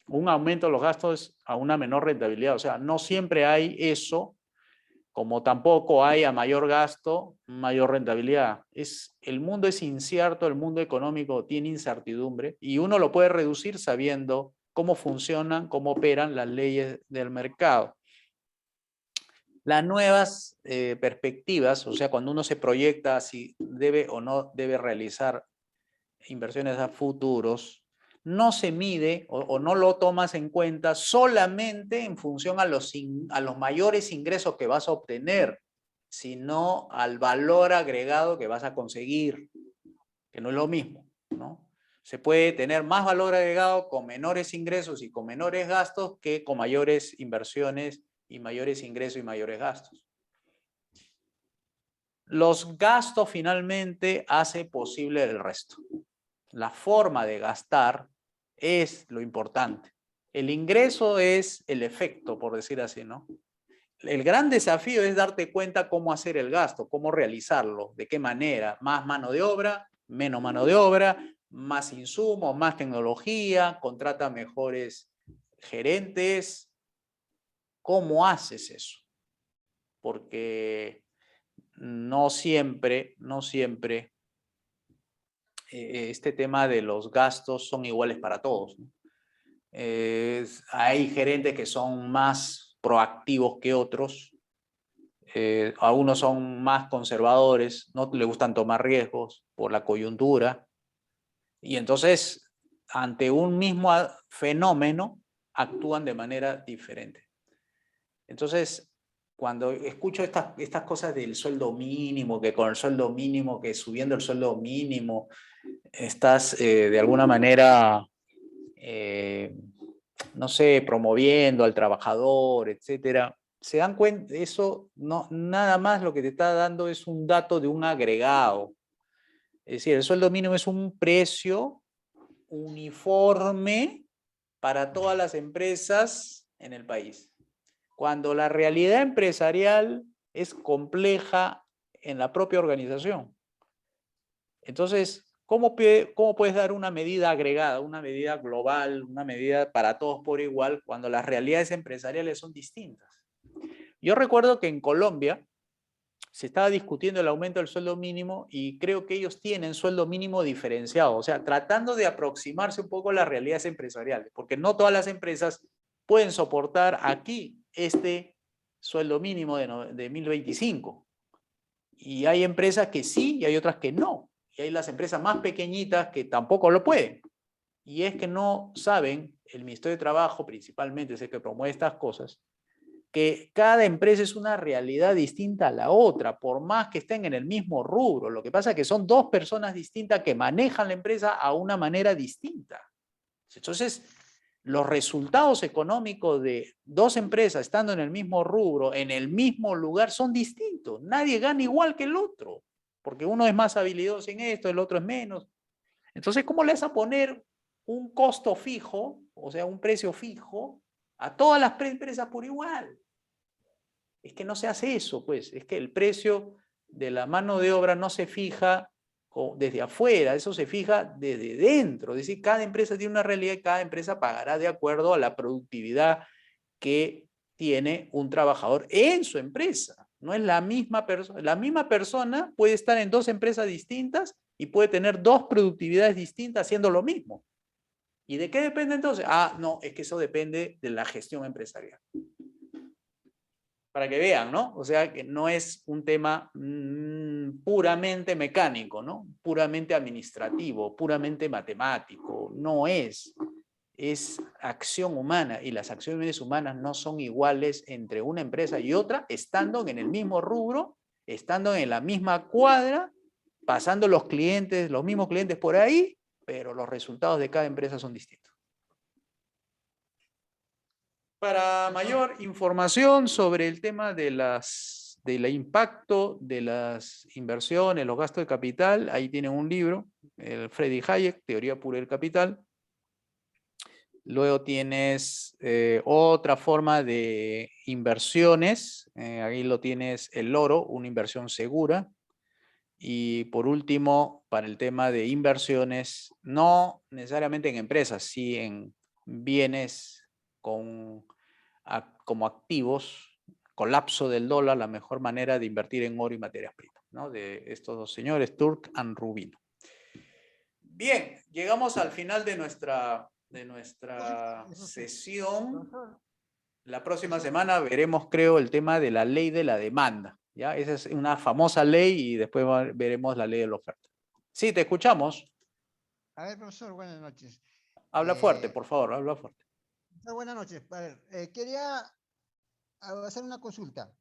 Speaker 1: un aumento de los gastos a una menor rentabilidad. O sea, no siempre hay eso, como tampoco hay a mayor gasto, mayor rentabilidad. El mundo es incierto, el mundo económico tiene incertidumbre y uno lo puede reducir sabiendo cómo funcionan, cómo operan las leyes del mercado. Las nuevas perspectivas, o sea, cuando uno se proyecta si debe o no debe realizar inversiones a futuros, no se mide o no lo tomas en cuenta solamente en función a los mayores ingresos que vas a obtener, sino al valor agregado que vas a conseguir, que no es lo mismo, ¿no? Se puede tener más valor agregado con menores ingresos y con menores gastos que con mayores inversiones y mayores ingresos y mayores gastos. los gastos finalmente hace posible el resto. La forma de gastar es lo importante. El ingreso es el efecto, por decir así, ¿no? El gran desafío es darte cuenta cómo hacer el gasto, cómo realizarlo, de qué manera. Más mano de obra, menos mano de obra, más insumos, más tecnología, contrata mejores gerentes. ¿Cómo haces eso? Porque no siempre este tema de los gastos son iguales para todos, ¿no? Hay gerentes que son más proactivos que otros, algunos son más conservadores, no le gustan tomar riesgos por la coyuntura, y entonces ante un mismo fenómeno actúan de manera diferente. Entonces, cuando escucho estas cosas del sueldo mínimo, que con el sueldo mínimo, que subiendo el sueldo mínimo, estás de alguna manera, no sé, promoviendo al trabajador, etcétera. Se dan cuenta, eso no, nada más lo que te está dando es un dato de un agregado. Es decir, el sueldo mínimo es un precio uniforme para todas las empresas en el país. Cuando la realidad empresarial es compleja en la propia organización. Entonces, ¿cómo puedes dar una medida agregada, una medida global, una medida para todos por igual, cuando las realidades empresariales son distintas? Yo recuerdo que en Colombia se estaba discutiendo el aumento del sueldo mínimo y creo que ellos tienen sueldo mínimo diferenciado, o sea, tratando de aproximarse un poco a las realidades empresariales, porque no todas las empresas pueden soportar aquí este sueldo mínimo de 1025. Y hay empresas que sí y hay otras que no. Y hay las empresas más pequeñitas que tampoco lo pueden. Y es que no saben, el Ministerio de Trabajo principalmente es el que promueve estas cosas, que cada empresa es una realidad distinta a la otra, por más que estén en el mismo rubro. Lo que pasa es que son dos personas distintas que manejan la empresa a una manera distinta. Entonces, los resultados económicos de dos empresas estando en el mismo rubro, en el mismo lugar, son distintos. Nadie gana igual que el otro, porque uno es más habilidoso en esto, el otro es menos. Entonces, ¿cómo le vas a poner un costo fijo, o sea, un precio fijo, a todas las empresas por igual? Es que no se hace eso, pues. Es que el precio de la mano de obra no se fija desde afuera, eso se fija desde dentro. Es decir, cada empresa tiene una realidad y cada empresa pagará de acuerdo a la productividad que tiene un trabajador en su empresa. No es la misma persona. La misma persona puede estar en dos empresas distintas y puede tener dos productividades distintas haciendo lo mismo. ¿Y de qué depende entonces? Ah, no, es que eso depende de la gestión empresarial. Para que vean, ¿no? O sea, que no es un tema puramente mecánico, ¿no? Puramente administrativo, puramente matemático. No es. Es acción humana y las acciones humanas no son iguales entre una empresa y otra, estando en el mismo rubro, estando en la misma cuadra, pasando los clientes, los mismos clientes por ahí, pero los resultados de cada empresa son distintos. Para mayor información sobre el tema del impacto de las inversiones, los gastos de capital, ahí tienen un libro, el Friedrich Hayek, Teoría Pura del Capital. Luego tienes otra forma de inversiones, ahí lo tienes el oro, una inversión segura. Y por último, para el tema de inversiones, no necesariamente en empresas, sí en bienes como activos, colapso del dólar, la mejor manera de invertir en oro y materias primas, ¿no? De estos dos señores, Turk and Rubino. Bien, llegamos al final de nuestra sesión. La próxima semana veremos, creo, el tema de la ley de la demanda. ¿Ya? Esa es una famosa ley y después veremos la ley de la oferta. Sí, te escuchamos.
Speaker 6: A ver, profesor, buenas noches.
Speaker 1: Habla fuerte, por favor, habla fuerte.
Speaker 6: Buenas noches. A ver, quería hacer una consulta.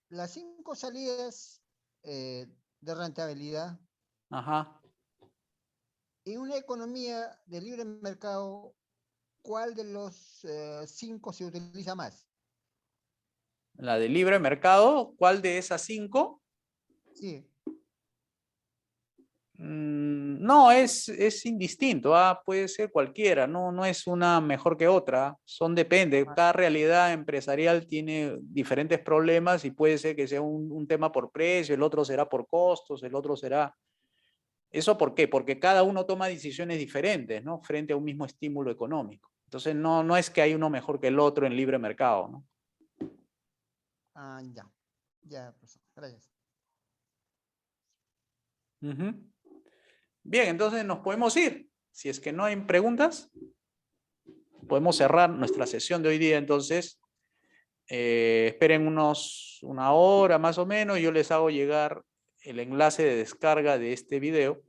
Speaker 6: Las 5 salidas de rentabilidad.
Speaker 1: Ajá.
Speaker 6: En una economía de libre mercado, ¿cuál de los 5 se utiliza más?
Speaker 1: La de libre mercado, ¿cuál de esas 5?
Speaker 9: Sí.
Speaker 1: No, es indistinto, puede ser cualquiera, no es una mejor que otra, depende, cada realidad empresarial tiene diferentes problemas y puede ser que sea un tema por precio, el otro será por costos, el otro será... ¿Eso por qué? Porque cada uno toma decisiones diferentes, ¿no? Frente a un mismo estímulo económico. Entonces no es que hay uno mejor que el otro en libre mercado, ¿no?
Speaker 9: Ya. Ya, profesor. Gracias.
Speaker 1: Ujú. Bien, entonces nos podemos ir. Si es que no hay preguntas, podemos cerrar nuestra sesión de hoy día. Entonces, esperen una hora más o menos. Yo les hago llegar el enlace de descarga de este video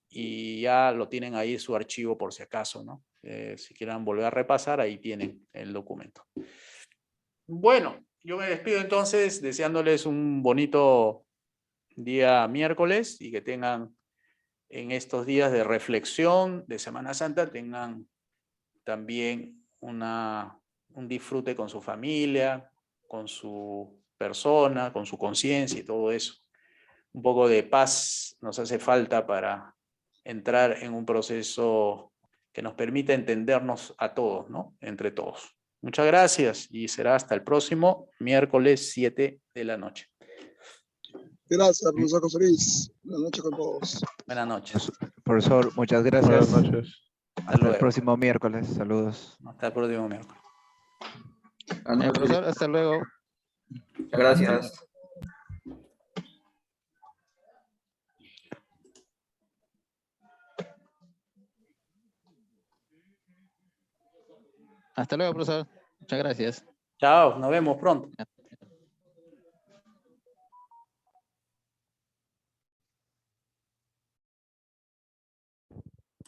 Speaker 1: y ya lo tienen ahí su archivo por si acaso, ¿no? Si quieran volver a repasar, ahí tienen el documento. Bueno, yo me despido entonces deseándoles un bonito día miércoles y que tengan en estos días de reflexión de Semana Santa, tengan también un disfrute con su familia, con su persona, con su conciencia y todo eso. Un poco de paz nos hace falta para entrar en un proceso que nos permita entendernos a todos, ¿no? Entre todos. Muchas gracias y será hasta el próximo miércoles 7 de la noche.
Speaker 4: Gracias, profesor José Luis. Buenas noches con todos.
Speaker 1: Buenas noches.
Speaker 8: Profesor, muchas gracias.
Speaker 2: Buenas noches.
Speaker 8: Hasta el
Speaker 1: luego.
Speaker 8: próximo miércoles. Saludos.
Speaker 1: Hasta el próximo miércoles.
Speaker 7: Profesor, hasta luego.
Speaker 10: Muchas gracias.
Speaker 7: Hasta luego, profesor. Muchas gracias.
Speaker 1: Chao, nos vemos pronto.